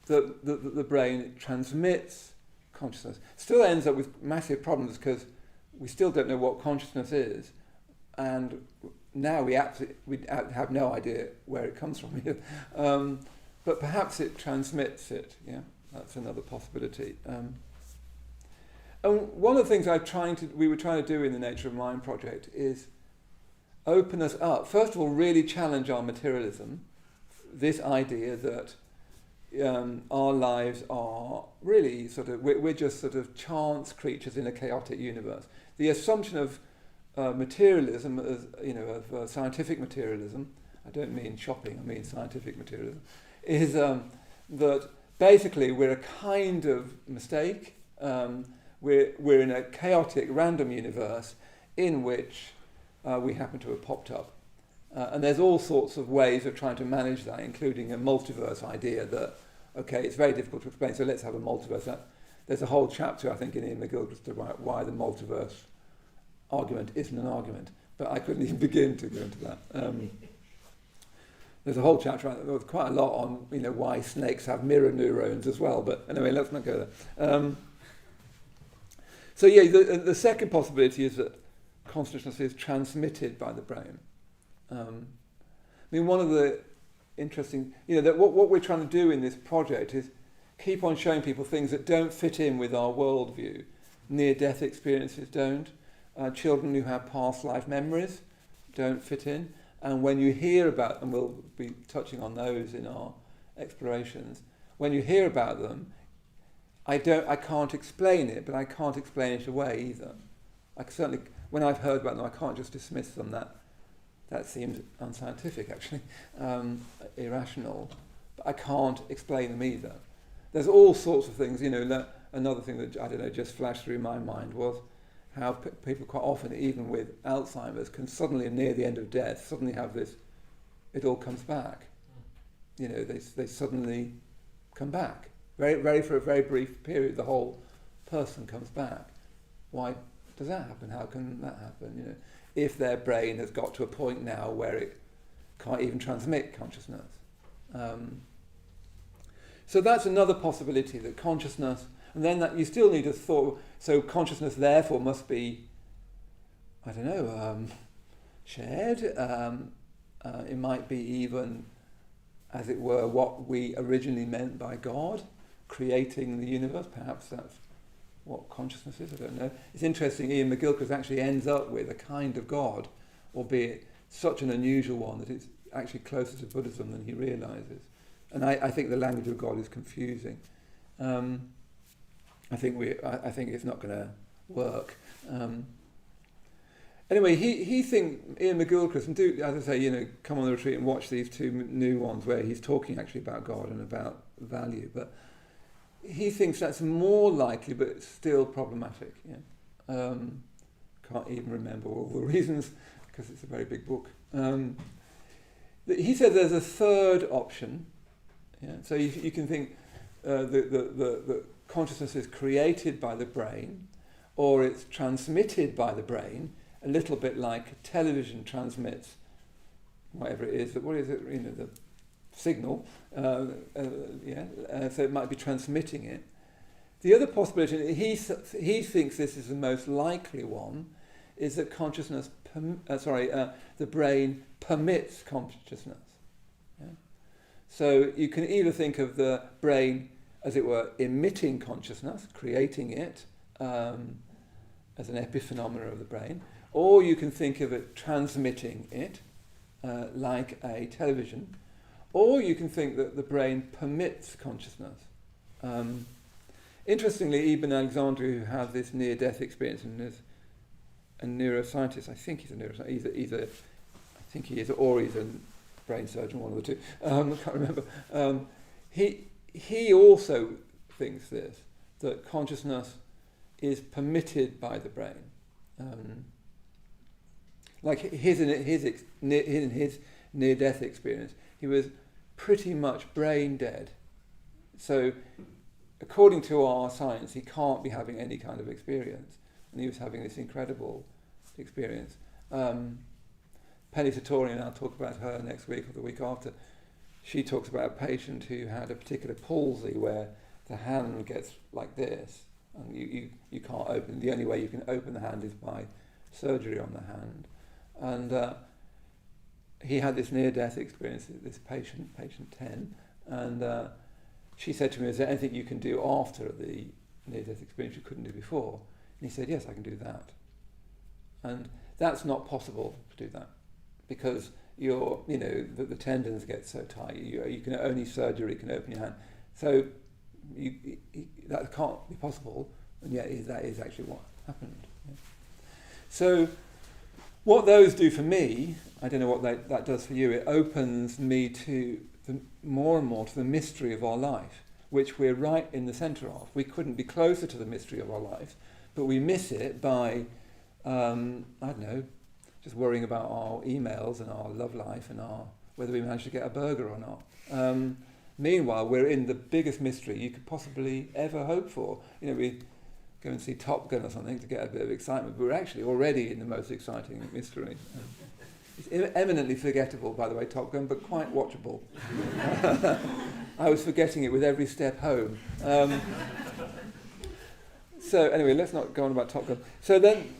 the brain transmits consciousness? Still ends up with massive problems because we still don't know what consciousness is, and now we have no idea where it comes from. But perhaps it transmits it. Yeah, that's another possibility. And one of the things we were trying to do in the Nature of Mind project is open us up. First of all, really challenge our materialism. This idea that our lives are really we're just sort of chance creatures in a chaotic universe. The assumption of materialism, of scientific materialism, I don't mean shopping, I mean scientific materialism, is that basically we're a kind of mistake. We're in a chaotic, random universe in which we happen to have popped up. And there's all sorts of ways of trying to manage that, including a multiverse idea that, it's very difficult to explain, so let's have a multiverse. There's a whole chapter, I think, in Ian McGilchrist about why the multiverse argument isn't an argument, but I couldn't even begin to go into that. There's a whole chapter, there's quite a lot on why snakes have mirror neurons as well, but anyway, let's not go there. So the second possibility is that consciousness is transmitted by the brain. One of the interesting, that what we're trying to do in this project is keep on showing people things that don't fit in with our worldview. Near-death experiences don't. Children who have past life memories don't fit in. And when you hear about, and we'll be touching on those in our explorations, when you hear about them, I can't explain it, but I can't explain it away either. Certainly, when I've heard about them, I can't just dismiss them. That seems unscientific, actually, irrational. But I can't explain them either. There's all sorts of things. Another thing that just flashed through my mind was how people quite often, even with Alzheimer's, can suddenly, near the end of death, suddenly have this. It all comes back. they suddenly come back. For a very brief period, the whole person comes back. Why does that happen? How can that happen? If their brain has got to a point now where it can't even transmit consciousness. So that's another possibility, that consciousness, and then that you still need a thought. So consciousness therefore must be, I don't know, shared. It might be even, as it were, what we originally meant by God, creating the universe. Perhaps that's what consciousness is, I don't know. It's interesting, Ian McGilchrist actually ends up with a kind of God, albeit such an unusual one that it's actually closer to Buddhism than he realises. And I think the language of God is confusing. I think it's not going to work. Anyway, he thinks, Ian McGilchrist, and do, as I say, come on the retreat and watch these two new ones where he's talking actually about God and about value. But he thinks that's more likely, but still problematic. Can't even remember all the reasons because it's a very big book. He said there's a third option. So you can think the consciousness is created by the brain, or it's transmitted by the brain, a little bit like television transmits whatever it is. What is it? The signal. So it might be transmitting it. The other possibility, he thinks this is the most likely one, is that consciousness, the brain permits consciousness. So you can either think of the brain, as it were, emitting consciousness, creating it as an epiphenomena of the brain, or you can think of it transmitting it like a television, or you can think that the brain permits consciousness. Interestingly, Ibn Alexandria, who had this near-death experience and is a neuroscientist, I think he's a neuroscientist, I think he is, or he's a brain surgeon, one of the two, I can't remember. He also thinks this, that consciousness is permitted by the brain. Like in his near-death experience, he was pretty much brain dead. So, according to our science, he can't be having any kind of experience. And he was having this incredible experience. Penny Satori, and I'll talk about her next week or the week after, she talks about a patient who had a particular palsy where the hand gets like this, and you can't open. The only way you can open the hand is by surgery on the hand. And he had this near-death experience, this patient 10, and she said to me, is there anything you can do after the near-death experience you couldn't do before? And he said, yes, I can do that. And that's not possible to do that, because the tendons get so tight. You can only surgery can open your hand. So that can't be possible, and yet that is actually what happened. Yeah. So what those do for me, I don't know what that does for you, it opens me to more and more to the mystery of our life, which we're right in the centre of. We couldn't be closer to the mystery of our life, but we miss it by, just worrying about our emails and our love life and whether we manage to get a burger or not. Meanwhile, we're in the biggest mystery you could possibly ever hope for. We go and see Top Gun or something to get a bit of excitement, but we're actually already in the most exciting mystery. It's eminently forgettable, by the way, Top Gun, but quite watchable. I was forgetting it with every step home. So anyway, let's not go on about Top Gun. So then,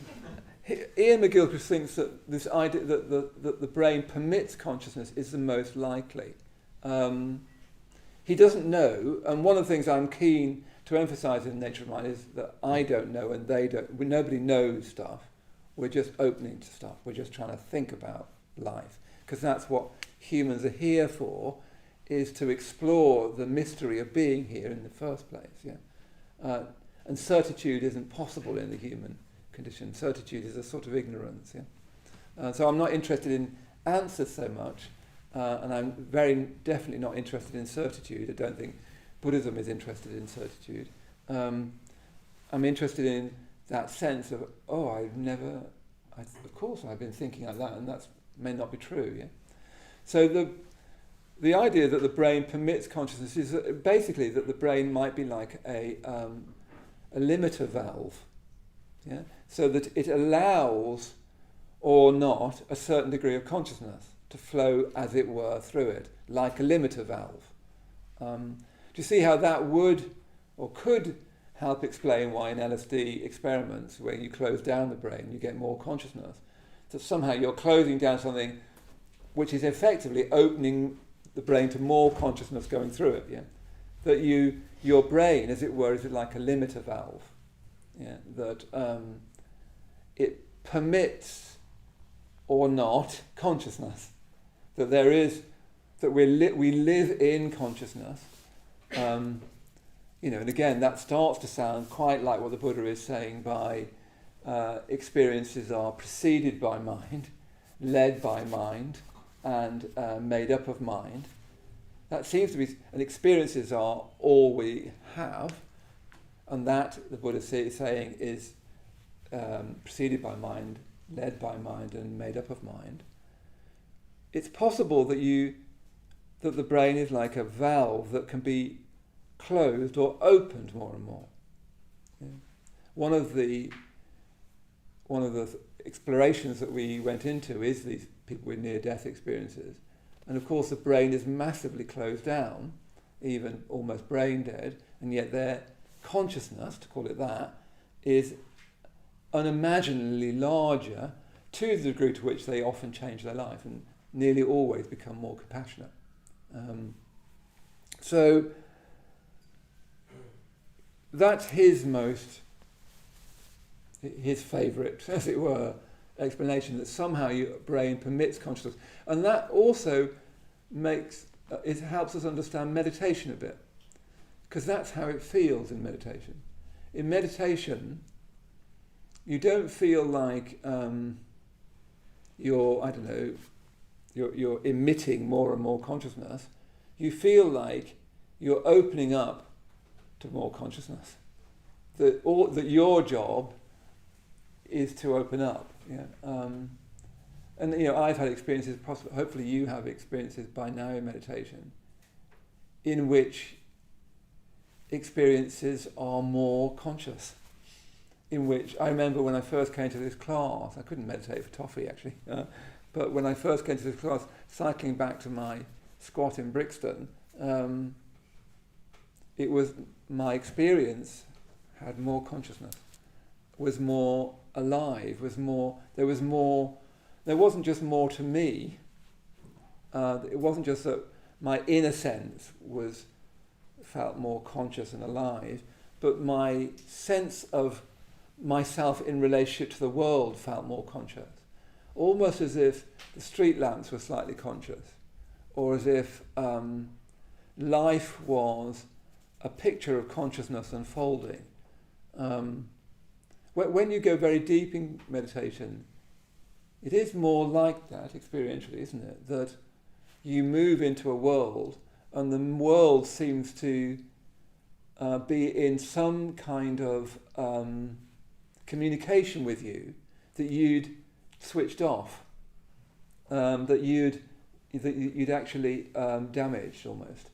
Ian McGilchrist thinks that this idea that the brain permits consciousness is the most likely. He doesn't know, and one of the things I'm keen to emphasise in Nature of Mind is that I don't know and they don't. Nobody knows stuff. We're just opening to stuff. We're just trying to think about life, because that's what humans are here for, is to explore the mystery of being here in the first place. Yeah, and certitude isn't possible in the human condition. Certitude is a sort of ignorance. Yeah, so I'm not interested in answers so much, and I'm very definitely not interested in certitude. I don't think Buddhism is interested in certitude. I'm interested in that sense of, of course I've been thinking like that, and that may not be true. Yeah. So the idea that the brain permits consciousness is basically that the brain might be like a limiter valve, yeah? So that it allows or not a certain degree of consciousness to flow, as it were, through it, like a limiter valve. Do you see how that would or could help explain why in LSD experiments, where you close down the brain, you get more consciousness? So somehow you're closing down something which is effectively opening the brain to more consciousness going through it. Yeah, that your brain, as it were, is like a limiter valve. Yeah, that it permits or not consciousness. That there is, that we live in consciousness. And again, that starts to sound quite like what the Buddha is saying by experiences are preceded by mind, led by mind, and made up of mind. That seems to be, and experiences are all we have, and that, the Buddha is saying, is preceded by mind, led by mind, and made up of mind. It's possible that the brain is like a valve that can be closed or opened more and more. Yeah. One of the explorations that we went into is these people with near-death experiences, and of course the brain is massively closed down, even almost brain dead, and yet their consciousness, to call it that, is unimaginably larger to the degree to which they often change their life and nearly always become more compassionate. So that's his favourite, as it were, explanation, that somehow your brain permits consciousness. And that also it helps us understand meditation a bit, because that's how it feels in meditation. In meditation, you don't feel like you're emitting more and more consciousness. You feel like you're opening up to more consciousness. That your job is to open up. Yeah. And I've had experiences, hopefully you have experiences by now in meditation, in which experiences are more conscious. In which I remember when I first came to this class, I couldn't meditate for toffee actually, but when I first came to this class, cycling back to my squat in Brixton, it was my experience had more consciousness, was more alive, there wasn't just more to me, it wasn't just that my inner sense felt more conscious and alive, but my sense of myself in relationship to the world felt more conscious. Almost as if the street lamps were slightly conscious, or as if life was a picture of consciousness unfolding. When you go very deep in meditation, it is more like that experientially, isn't it? That you move into a world, and the world seems to be in some kind of communication with you that you'd switched off, that you'd actually damaged almost.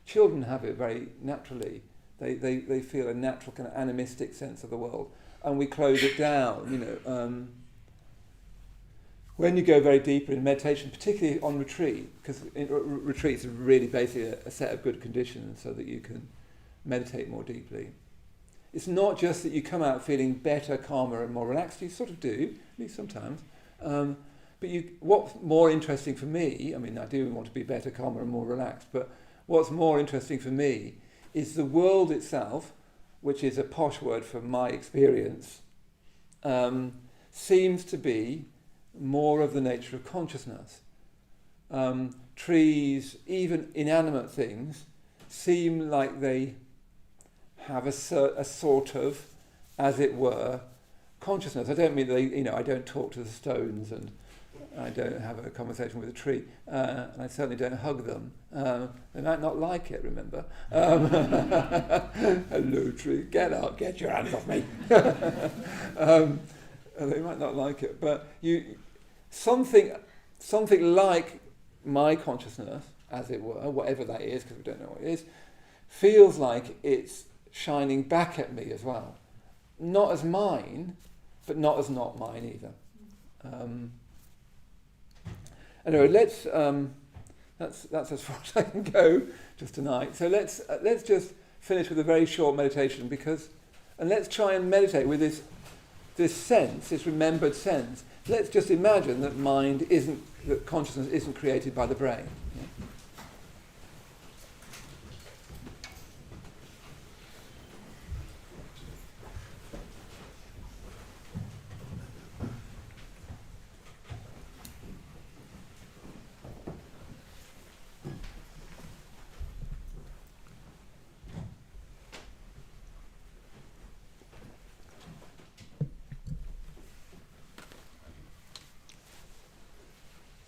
Children have it very naturally. They feel a natural kind of animistic sense of the world, and we close it down. When you go very deeper in meditation, particularly on retreat, because retreats are really basically a set of good conditions so that you can meditate more deeply. It's not just that you come out feeling better, calmer and more relaxed. You sort of do, at least sometimes. But what's more interesting for me, I do want to be better, calmer and more relaxed, but what's more interesting for me is the world itself, which is a posh word for my experience, seems to be more of the nature of consciousness. Trees, even inanimate things, seem like they have a sort of, as it were, consciousness. I don't mean I don't talk to the stones, and I don't have a conversation with a tree, and I certainly don't hug them. They might not like it, remember. Hello, tree, get out, get your hands off me. They might not like it, but something like my consciousness, as it were, whatever that is, because we don't know what it is, feels like it's shining back at me as well. Not as mine, but not as not mine either. Anyway, that's as far as I can go just tonight. So let's just finish with a very short meditation, and let's try and meditate with this sense, this remembered sense. Let's just imagine that that consciousness isn't created by the brain. Yeah?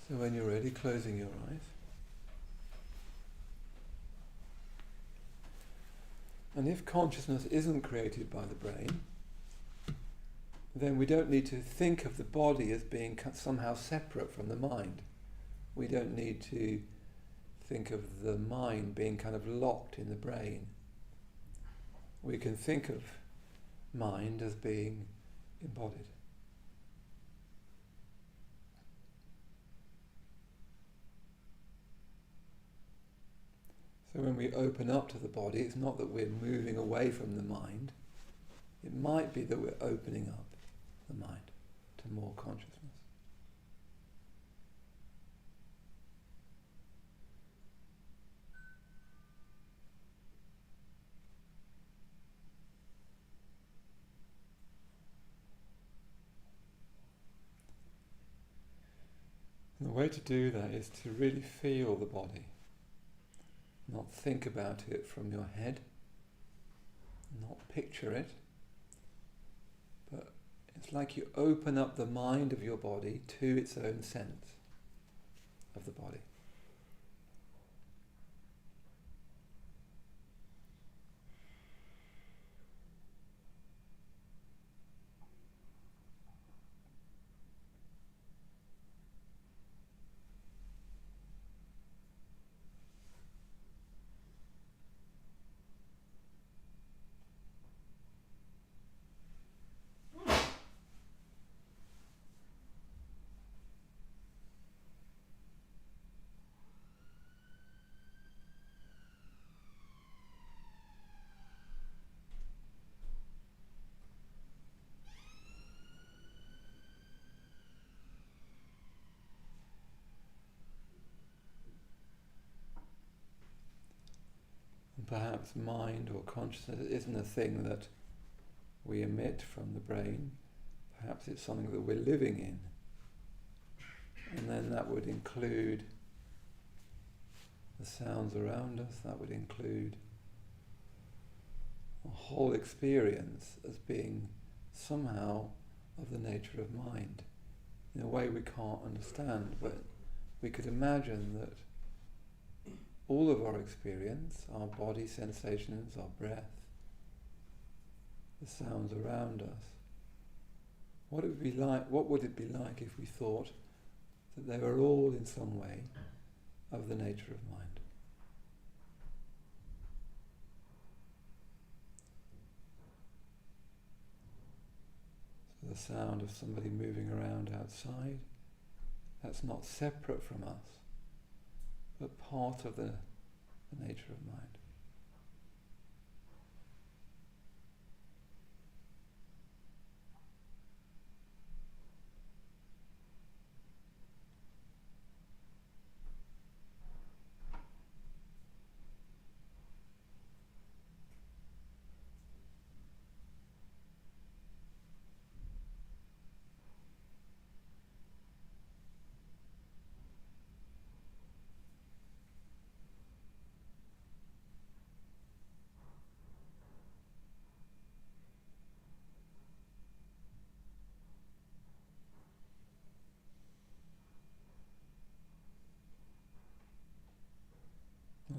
So when you're ready, closing your eyes. And if consciousness isn't created by the brain, then we don't need to think of the body as being somehow separate from the mind. We don't need to think of the mind being kind of locked in the brain. We can think of mind as being embodied. So when we open up to the body, it's not that we're moving away from the mind. It might be that we're opening up the mind to more consciousness. And the way to do that is to really feel the body. Not think about it from your head, not picture it, but it's like you open up the mind of your body to its own sense of the body. Perhaps mind or consciousness isn't a thing that we emit from the brain. Perhaps it's something that we're living in. And then that would include the sounds around us, that would include a whole experience as being somehow of the nature of mind, in a way we can't understand, but we could imagine that all of our experience, our body sensations, our breath, the sounds around us, what would it be like if we thought that they were all in some way of the nature of mind? So the sound of somebody moving around outside, that's not separate from us, but part of the nature of mind.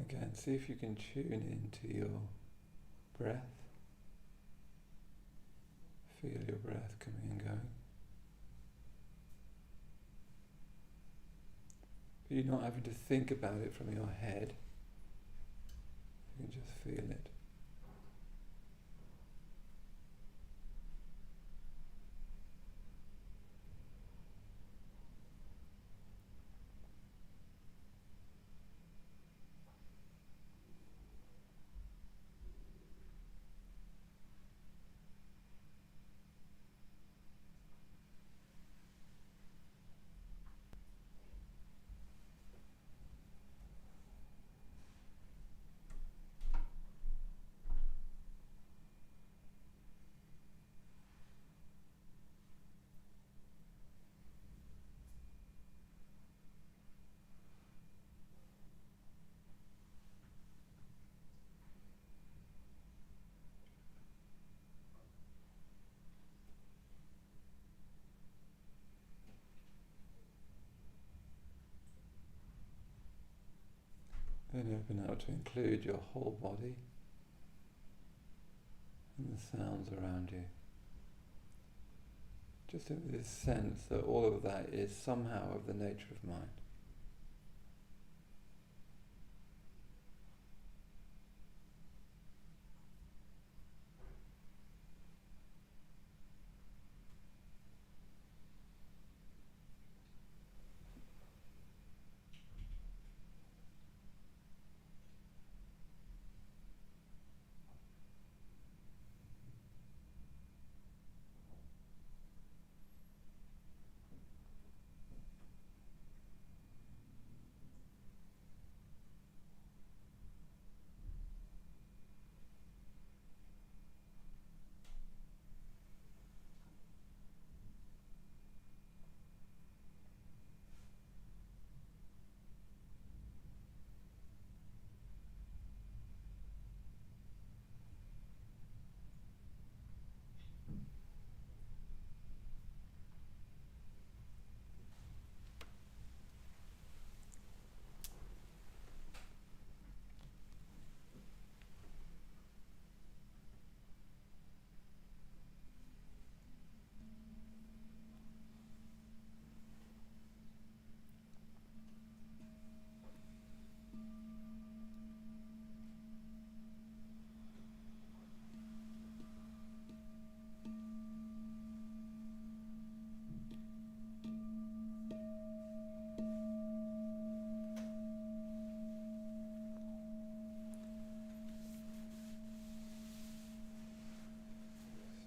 Again, see if you can tune into your breath. Feel your breath coming and going. But you're not having to think about it from your head. You can just feel it. Then open out to include your whole body and the sounds around you. Just have this sense that all of that is somehow of the nature of mind.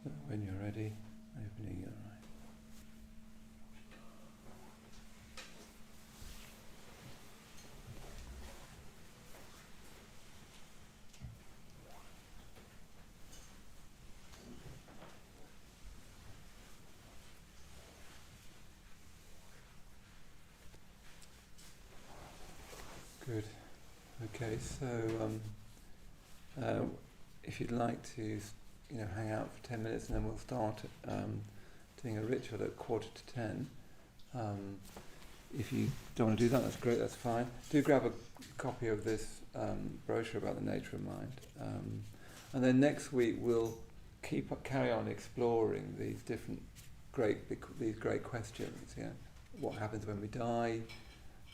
So when you're ready, opening your eyes. Good. Okay, so if you'd like to, hang out for 10 minutes and then we'll start doing a ritual at 9:45. If you don't want to do that, that's great, that's fine. Do grab a copy of this brochure about the nature of mind. And then next week we'll carry on exploring these great questions. Yeah, what happens when we die?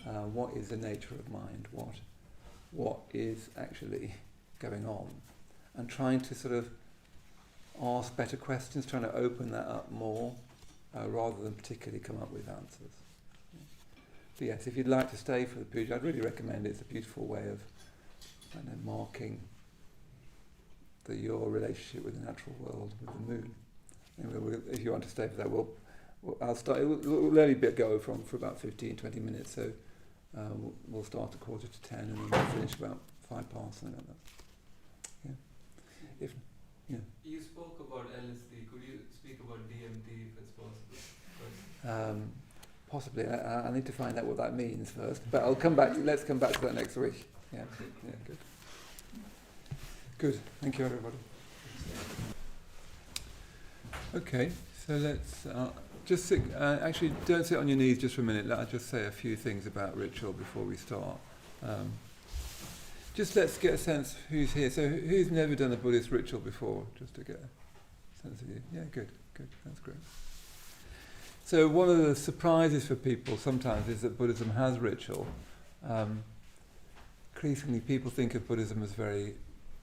What is the nature of mind? What is actually going on? And trying to sort of ask better questions, trying to open that up more, rather than particularly come up with answers. But yes, if you'd like to stay for the puja, I'd really recommend it. It's a beautiful way of marking your relationship with the natural world, with the moon. Anyway, if you want to stay for that, I'll start. We'll only go for about 15-20 minutes, so we'll start at 9:45 and then we'll finish about 5 past, something like that. You spoke about LSD. Could you speak about DMT if it's possible? Possibly. I need to find out what that means first, but I'll come back. Let's come back to that next week. Yeah. Good. Good. Thank you, everybody. Okay, so let's just sit. Actually, don't sit on your knees just for a minute. I'll just say a few things about ritual before we start. Just let's get a sense who's here. So who's never done a Buddhist ritual before, just to get a sense of you? Yeah, good, that's great. So one of the surprises for people sometimes is that Buddhism has ritual. Increasingly people think of Buddhism as very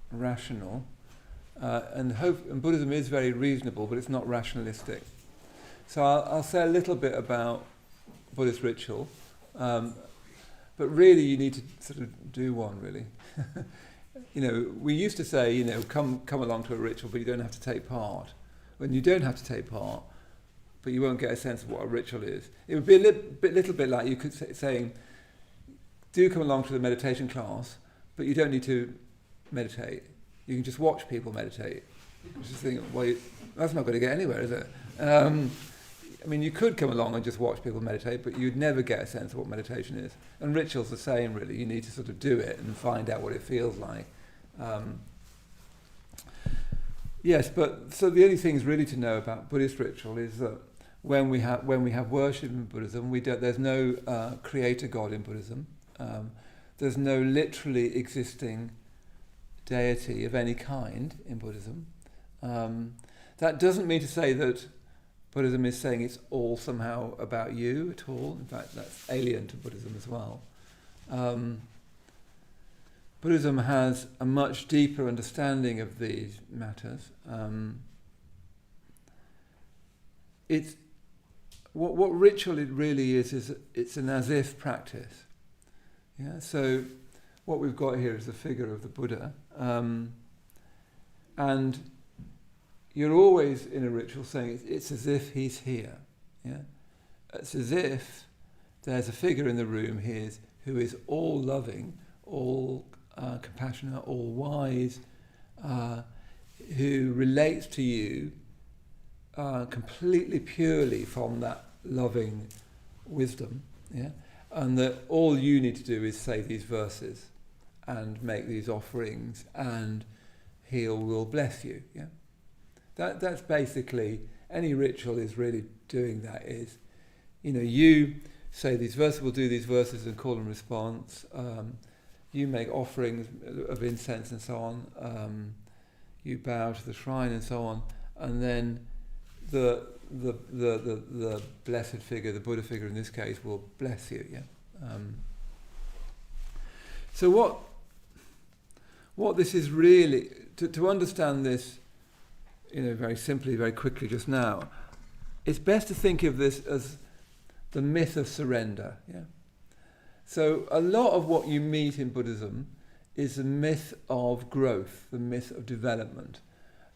rational, and Buddhism is very reasonable, but it's not rationalistic. So I'll say a little bit about Buddhist ritual, but really you need to sort of do one, really. We used to say, come along to a ritual, but you don't have to take part. When you don't have to take part, but you won't get a sense of what a ritual is. It would be a little bit like you could saying, do come along to the meditation class, but you don't need to meditate. You can just watch people meditate. Just think, well, that's not going to get anywhere, is it? You could come along and just watch people meditate, but you'd never get a sense of what meditation is. And ritual's the same, really. You need to sort of do it and find out what it feels like. Yes, but so the only things really to know about Buddhist ritual is that when we have worship in Buddhism, there's no creator God in Buddhism. There's no literally existing deity of any kind in Buddhism. That doesn't mean to say that Buddhism is saying it's all somehow about you at all. In fact, that's alien to Buddhism as well. Buddhism has a much deeper understanding of these matters. It's what ritual it really is it's an as-if practice. Yeah. So what we've got here is the figure of the Buddha, and you're always in a ritual saying it's as if he's here. Yeah. It's as if there's a figure in the room here who is all loving, all compassionate, all wise, who relates to you completely purely from that loving wisdom, yeah, and that all you need to do is say these verses and make these offerings, and he will bless you. Yeah, that's basically any ritual is really doing that. Is you say these verses, we'll do these verses and call and response. You make offerings of incense and so on. You bow to the shrine and so on, and then the blessed figure, the Buddha figure in this case, will bless you. Yeah. So what this is really to understand this, very simply, very quickly, just now, it's best to think of this as the myth of surrender. Yeah. So a lot of what you meet in Buddhism is the myth of growth, the myth of development.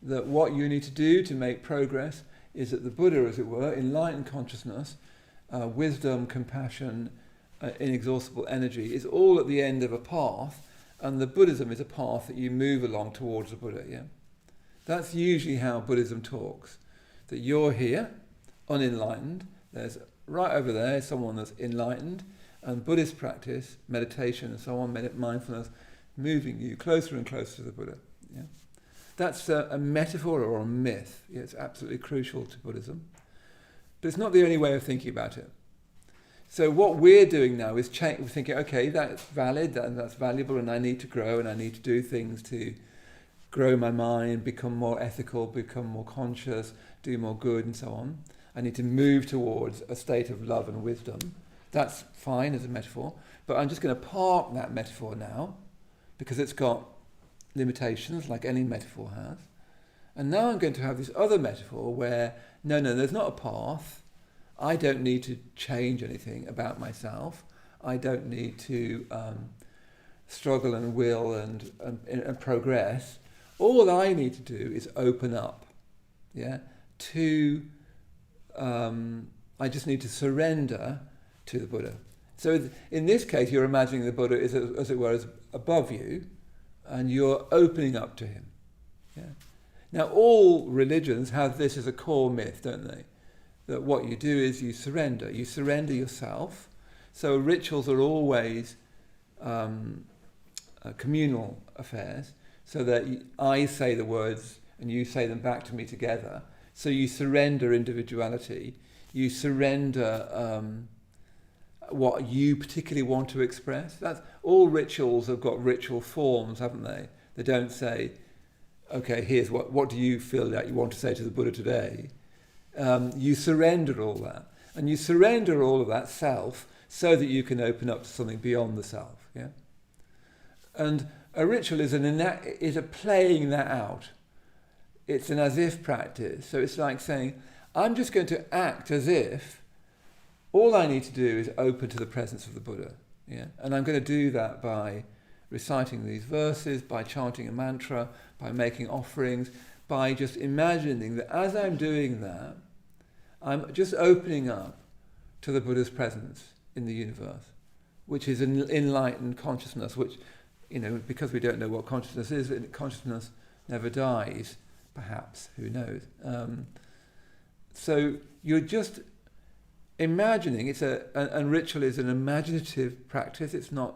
That what you need to do to make progress is that the Buddha, as it were, enlightened consciousness, wisdom, compassion, inexhaustible energy, is all at the end of a path, and the Buddhism is a path that you move along towards the Buddha. Yeah, that's usually how Buddhism talks. That you're here, unenlightened. There's right over there someone that's enlightened, and Buddhist practice, meditation, and so on, mindfulness, moving you closer and closer to the Buddha. Yeah. That's a metaphor or a myth. Yeah, it's absolutely crucial to Buddhism. But it's not the only way of thinking about it. So what we're doing now is we're thinking, okay, that's valid, that's valuable, and I need to grow, and I need to do things to grow my mind, become more ethical, become more conscious, do more good, and so on. I need to move towards a state of love and wisdom. That's fine as a metaphor, but I'm just going to park that metaphor now, because it's got limitations like any metaphor has. And now I'm going to have this other metaphor where, no, there's not a path. I don't need to change anything about myself. I don't need to struggle and will and progress. All I need to do is open up. Yeah, I just need to surrender to the Buddha. So in this case, you're imagining the Buddha is, as it were, as above you, and you're opening up to him. Yeah. Now, all religions have this as a core myth, don't they? That what you do is you surrender. You surrender yourself. So rituals are always communal affairs, so that I say the words and you say them back to me together. So you surrender individuality. You surrender what you particularly want to express. That's all rituals have got ritual forms, haven't they? They don't say, okay, here's what do you feel like you want to say to the Buddha today? You surrender all that. And you surrender all of that self so that you can open up to something beyond the self. Yeah. And a ritual is a playing that out. It's an as-if practice. So it's like saying, I'm just going to act as if all I need to do is open to the presence of the Buddha. Yeah? And I'm going to do that by reciting these verses, by chanting a mantra, by making offerings, by just imagining that as I'm doing that, I'm just opening up to the Buddha's presence in the universe, which is an enlightened consciousness, which, because we don't know what consciousness is, consciousness never dies, perhaps, who knows. So you're just imagining, and ritual is an imaginative practice, it's not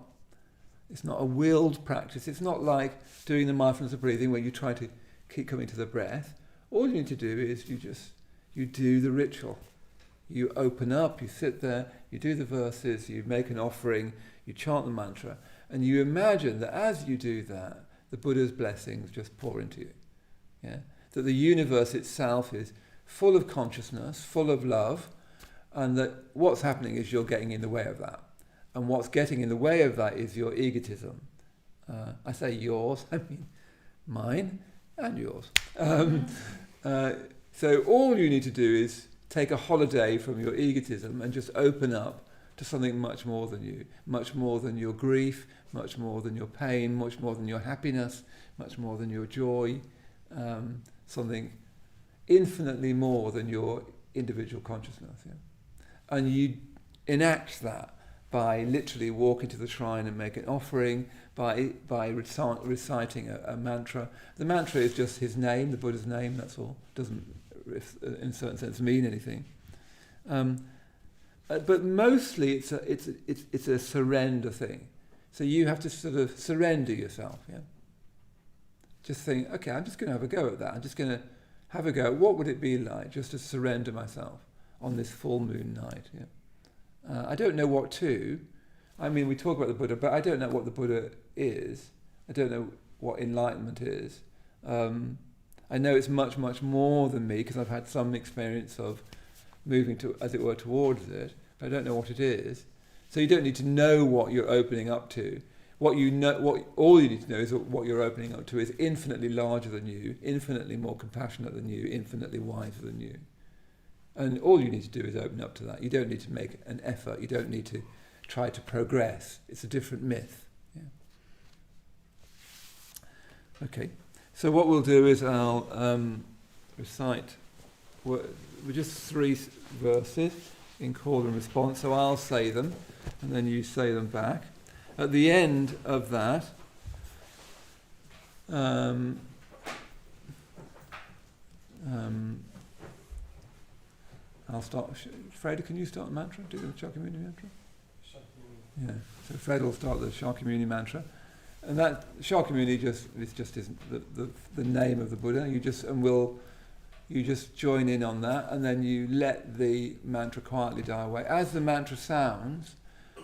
a willed practice, it's not like doing the mindfulness of breathing where you try to keep coming to the breath. All you need to do is you do the ritual. You open up, you sit there, you do the verses, you make an offering, you chant the mantra, and you imagine that as you do that, the Buddha's blessings just pour into you. Yeah? That the universe itself is full of consciousness, full of love, and that what's happening is you're getting in the way of that. And what's getting in the way of that is your egotism. I say yours, I mean mine and yours. So all you need to do is take a holiday from your egotism and just open up to something much more than you, much more than your grief, much more than your pain, much more than your happiness, much more than your joy, something infinitely more than your individual consciousness. Yeah? And you enact that by literally walking to the shrine and making an offering, by reciting a mantra. The mantra is just his name, the Buddha's name, that's all. Doesn't, in a certain sense, mean anything. But mostly it's a surrender thing. So you have to sort of surrender yourself. Yeah. Just think, okay, I'm just going to have a go at that. I'm just going to have a go. What would it be like just to surrender myself on this full moon night? Yeah. I don't know what to. I mean, we talk about the Buddha, but I don't know what the Buddha is. I don't know what enlightenment is. I know it's much, much more than me because I've had some experience of moving to, as it were, towards it. But I don't know what it is. So you don't need to know what you're opening up to. All you need to know is what you're opening up to is infinitely larger than you, infinitely more compassionate than you, infinitely wiser than you. And all you need to do is open up to that. You don't need to make an effort. You don't need to try to progress. It's a different myth. Yeah. Okay. So what we'll do is I'll recite just 3 verses in call and response. So I'll say them, and then you say them back. At the end of that, I'll start. Fred, can you start the mantra? Do the Shakyamuni mantra? Yeah. So Fred will start the Shakyamuni mantra, and that Shakyamuni just isn't the name of the Buddha. You just join in on that, and then you let the mantra quietly die away. As the mantra sounds,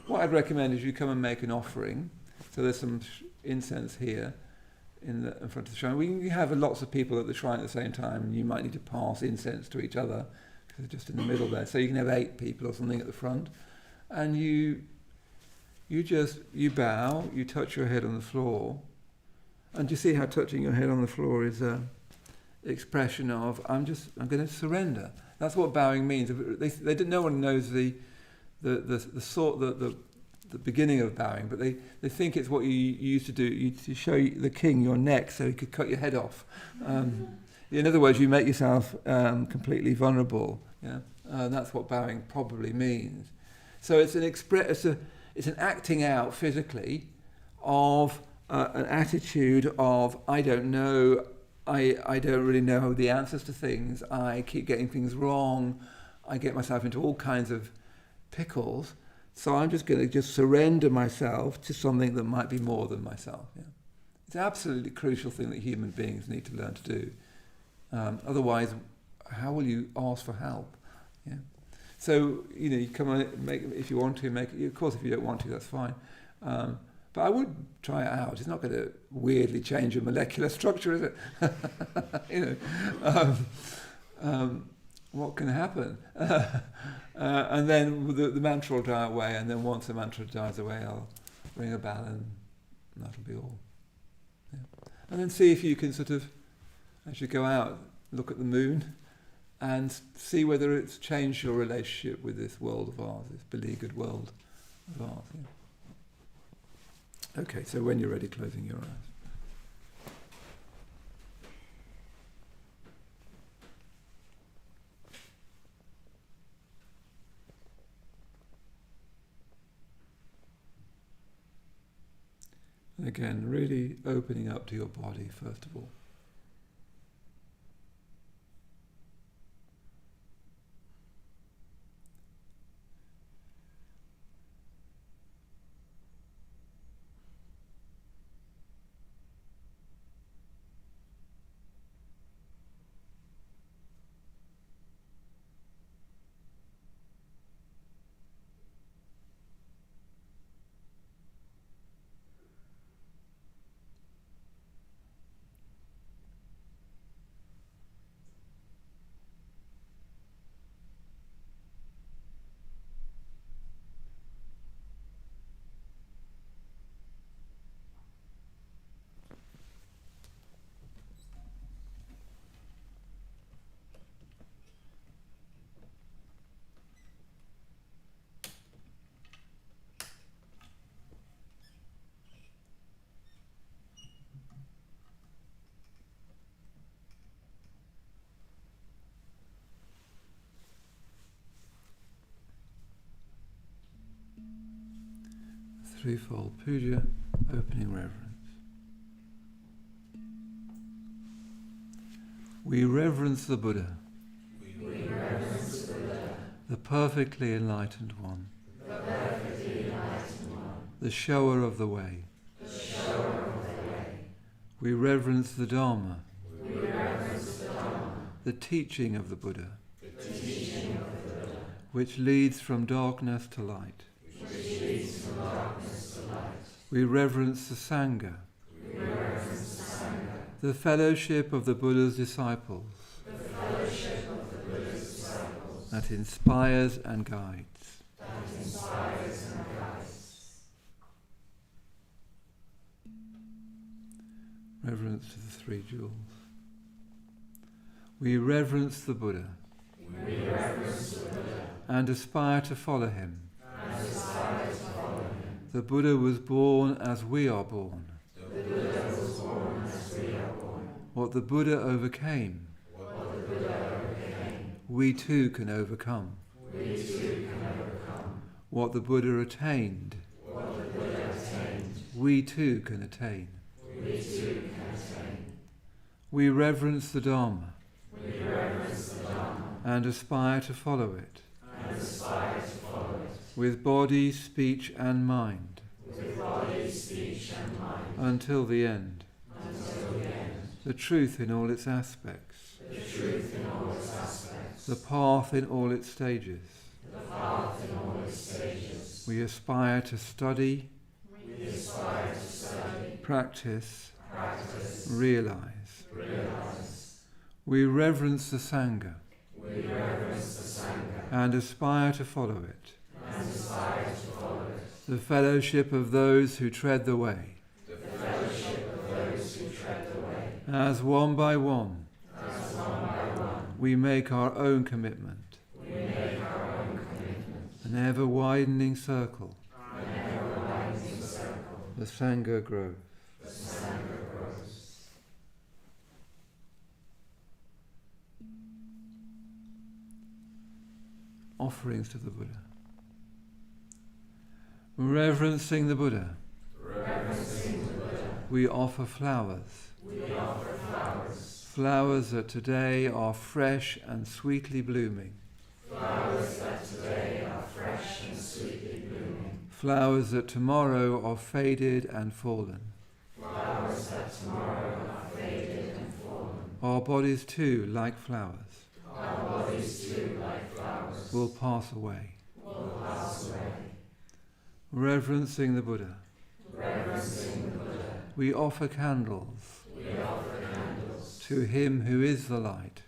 what I'd recommend is you come and make an offering. So there's some incense here in front of the shrine. We have lots of people at the shrine at the same time, and you might need to pass incense to each other because it's just in the middle there. So you can have 8 people or something at the front, and you bow, you touch your head on the floor, and you see how touching your head on the floor is a expression of I'm going to surrender. That's what bowing means. No one knows the beginning of bowing, but they think it's what you used to do to show the king your neck so he could cut your head off. In other words, you make yourself completely vulnerable. Yeah, that's what bowing probably means. So it's an acting out physically of an attitude of I don't know. I don't really know the answers to things. I keep getting things wrong. I get myself into all kinds of pickles. So I'm just going to surrender myself to something that might be more than myself. Yeah. It's an absolutely crucial thing that human beings need to learn to do. Otherwise, how will you ask for help? Yeah. So, you come on, if you want to, make it. Of course, if you don't want to, that's fine. But I would try it out. It's not going to weirdly change your molecular structure, is it? what can happen? And then the mantra will die away, and then once the mantra dies away, I'll ring a bell, and that'll be all. Yeah. And then see if you can sort of, as you go out, look at the moon and see whether it's changed your relationship with this world of ours, this beleaguered world of ours. Yeah. Okay, so when you're ready, closing your eyes. And again, really opening up to your body, first of all. Threefold puja, opening reverence. We reverence the Buddha, the perfectly enlightened one, the shower of the way. We reverence the Dharma, the teaching of the Buddha, which leads from darkness to light. We reverence the Sangha, the fellowship of the Buddha's disciples, that inspires and guides. Reverence to the three jewels. We reverence the Buddha, and aspire to follow him. The Buddha was born as we are born. What the Buddha overcame, we too can overcome. What the Buddha attained, we too can attain. We reverence the Dharma, and aspire to follow it. With body, speech and mind. Until the end. The truth in all its aspects. The path in all its stages. We aspire to study, practice, realize. We reverence the Sangha, and aspire to follow it. The fellowship of those who tread the way. As one by one, we make our own commitment. An ever-widening circle. The Sangha grows. Offerings to the Buddha. Reverencing the Buddha. We offer flowers. Flowers that today are fresh and sweetly blooming. Flowers that tomorrow are faded and fallen. Our bodies too, like flowers, will pass away. Reverencing the Buddha. We offer candles. To him who is the light.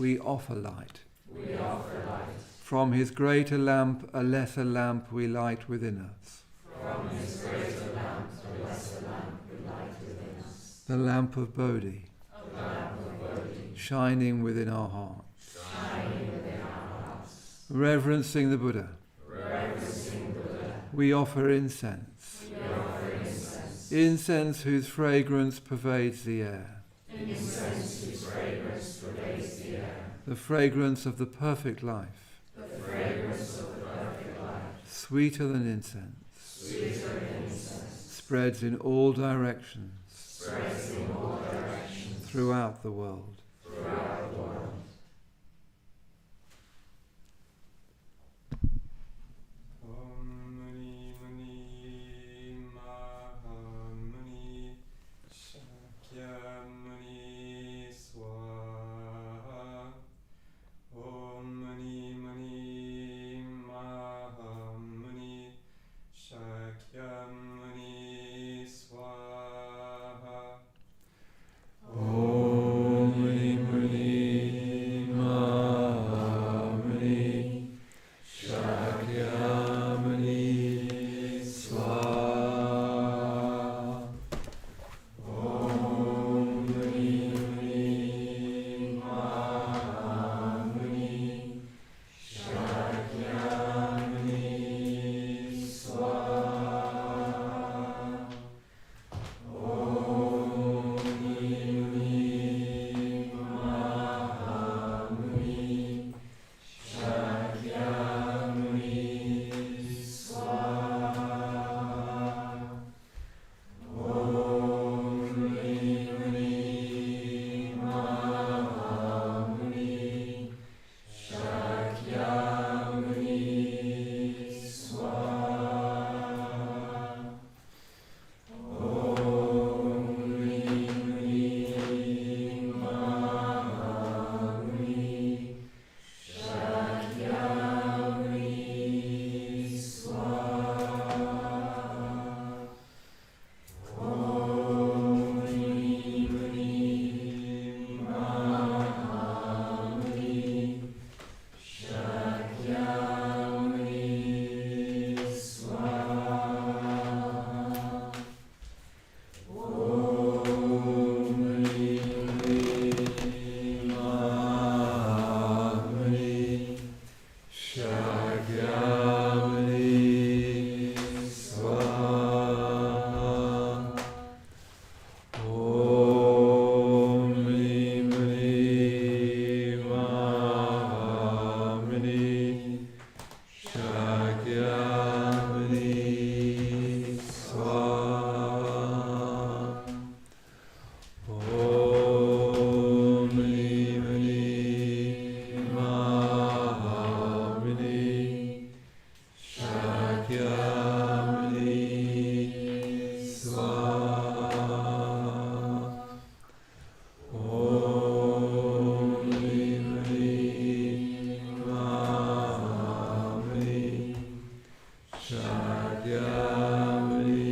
we offer light. We offer light. From his greater lamp, a lesser lamp we light within us. From his greater lamp, a lesser lamp we light within us. The lamp of Bodhi, The lamp of Bodhi, shining within our hearts. shining within our hearts. Reverencing the Buddha, Reverencing Buddha, we offer incense. we offer incense. Incense whose fragrance pervades the air. Incense whose fragrance pervades the air. The fragrance of the perfect life. The fragrance of the perfect life. Sweeter than incense. Sweeter than incense. Spreads in all directions. Spreads in all directions. Throughout the world. Throughout the world. Om Mani Mani Maha Mani Shakya Mani Swaha. Om Mani Mani Maha Mani Shakya Mani Swaha. Om Mani Mani Mahamani Shakyamani Swaha. Om Mani Mani Mahamani Shakyamani Swaha. Om Shakyamuni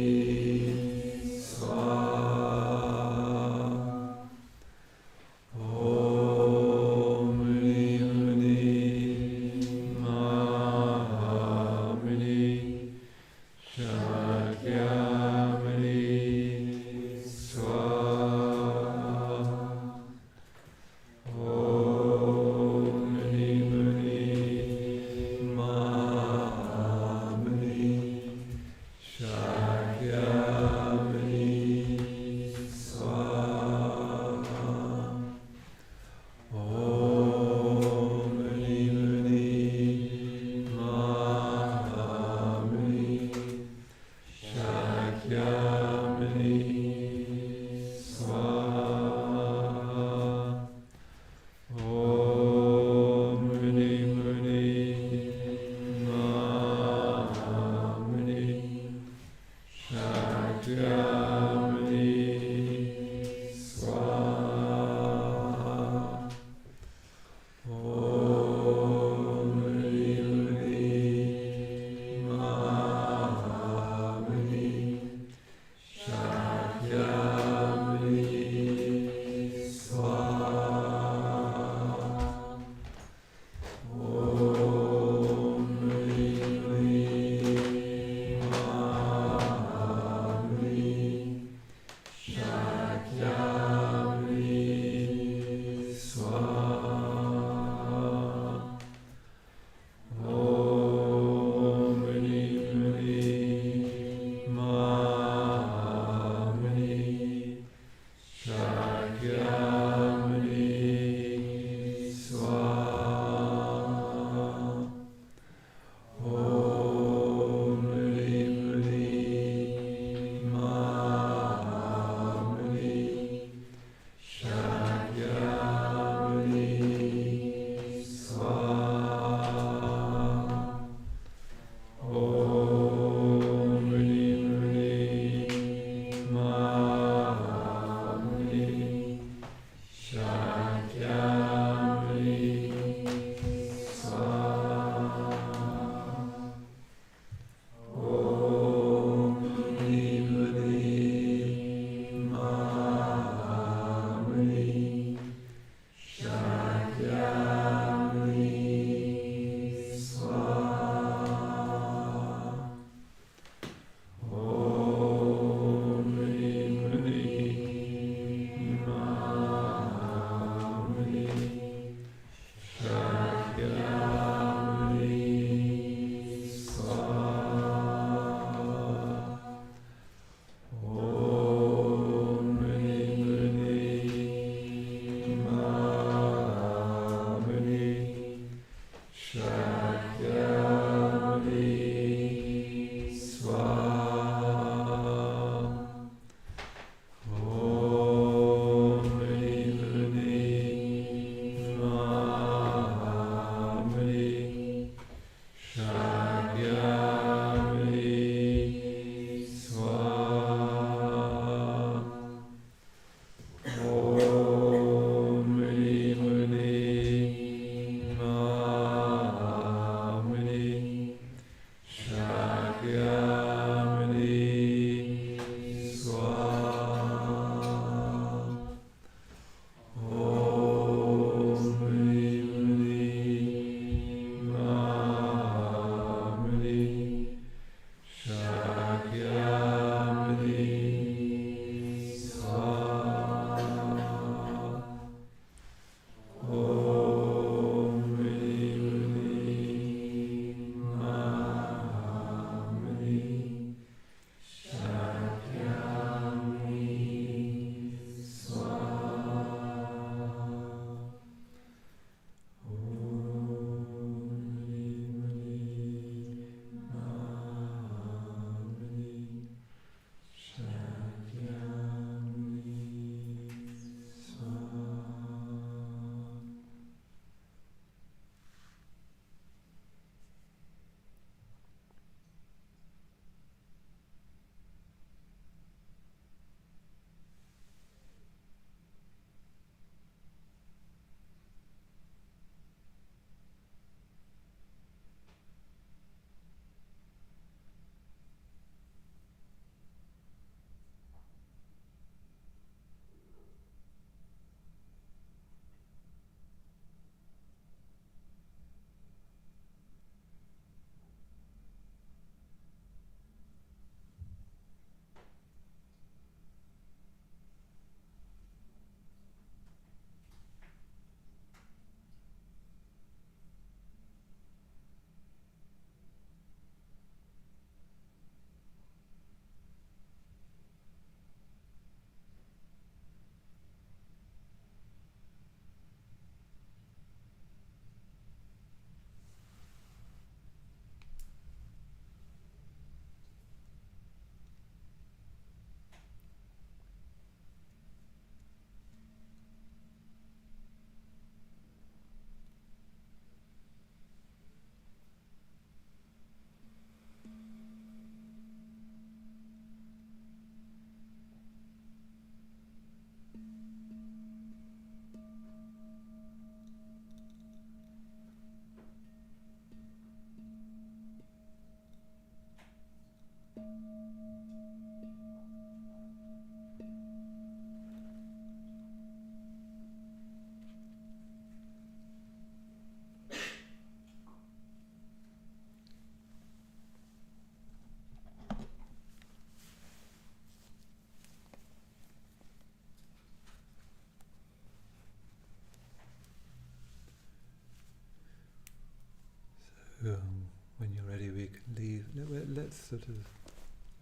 let's sort of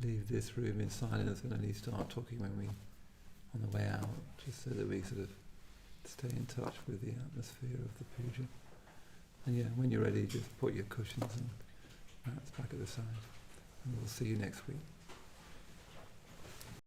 leave this room in silence and only start talking when we, on the way out, just so that we sort of stay in touch with the atmosphere of the puja. And yeah, when you're ready, just put your cushions and mats back at the side. And we'll see you next week.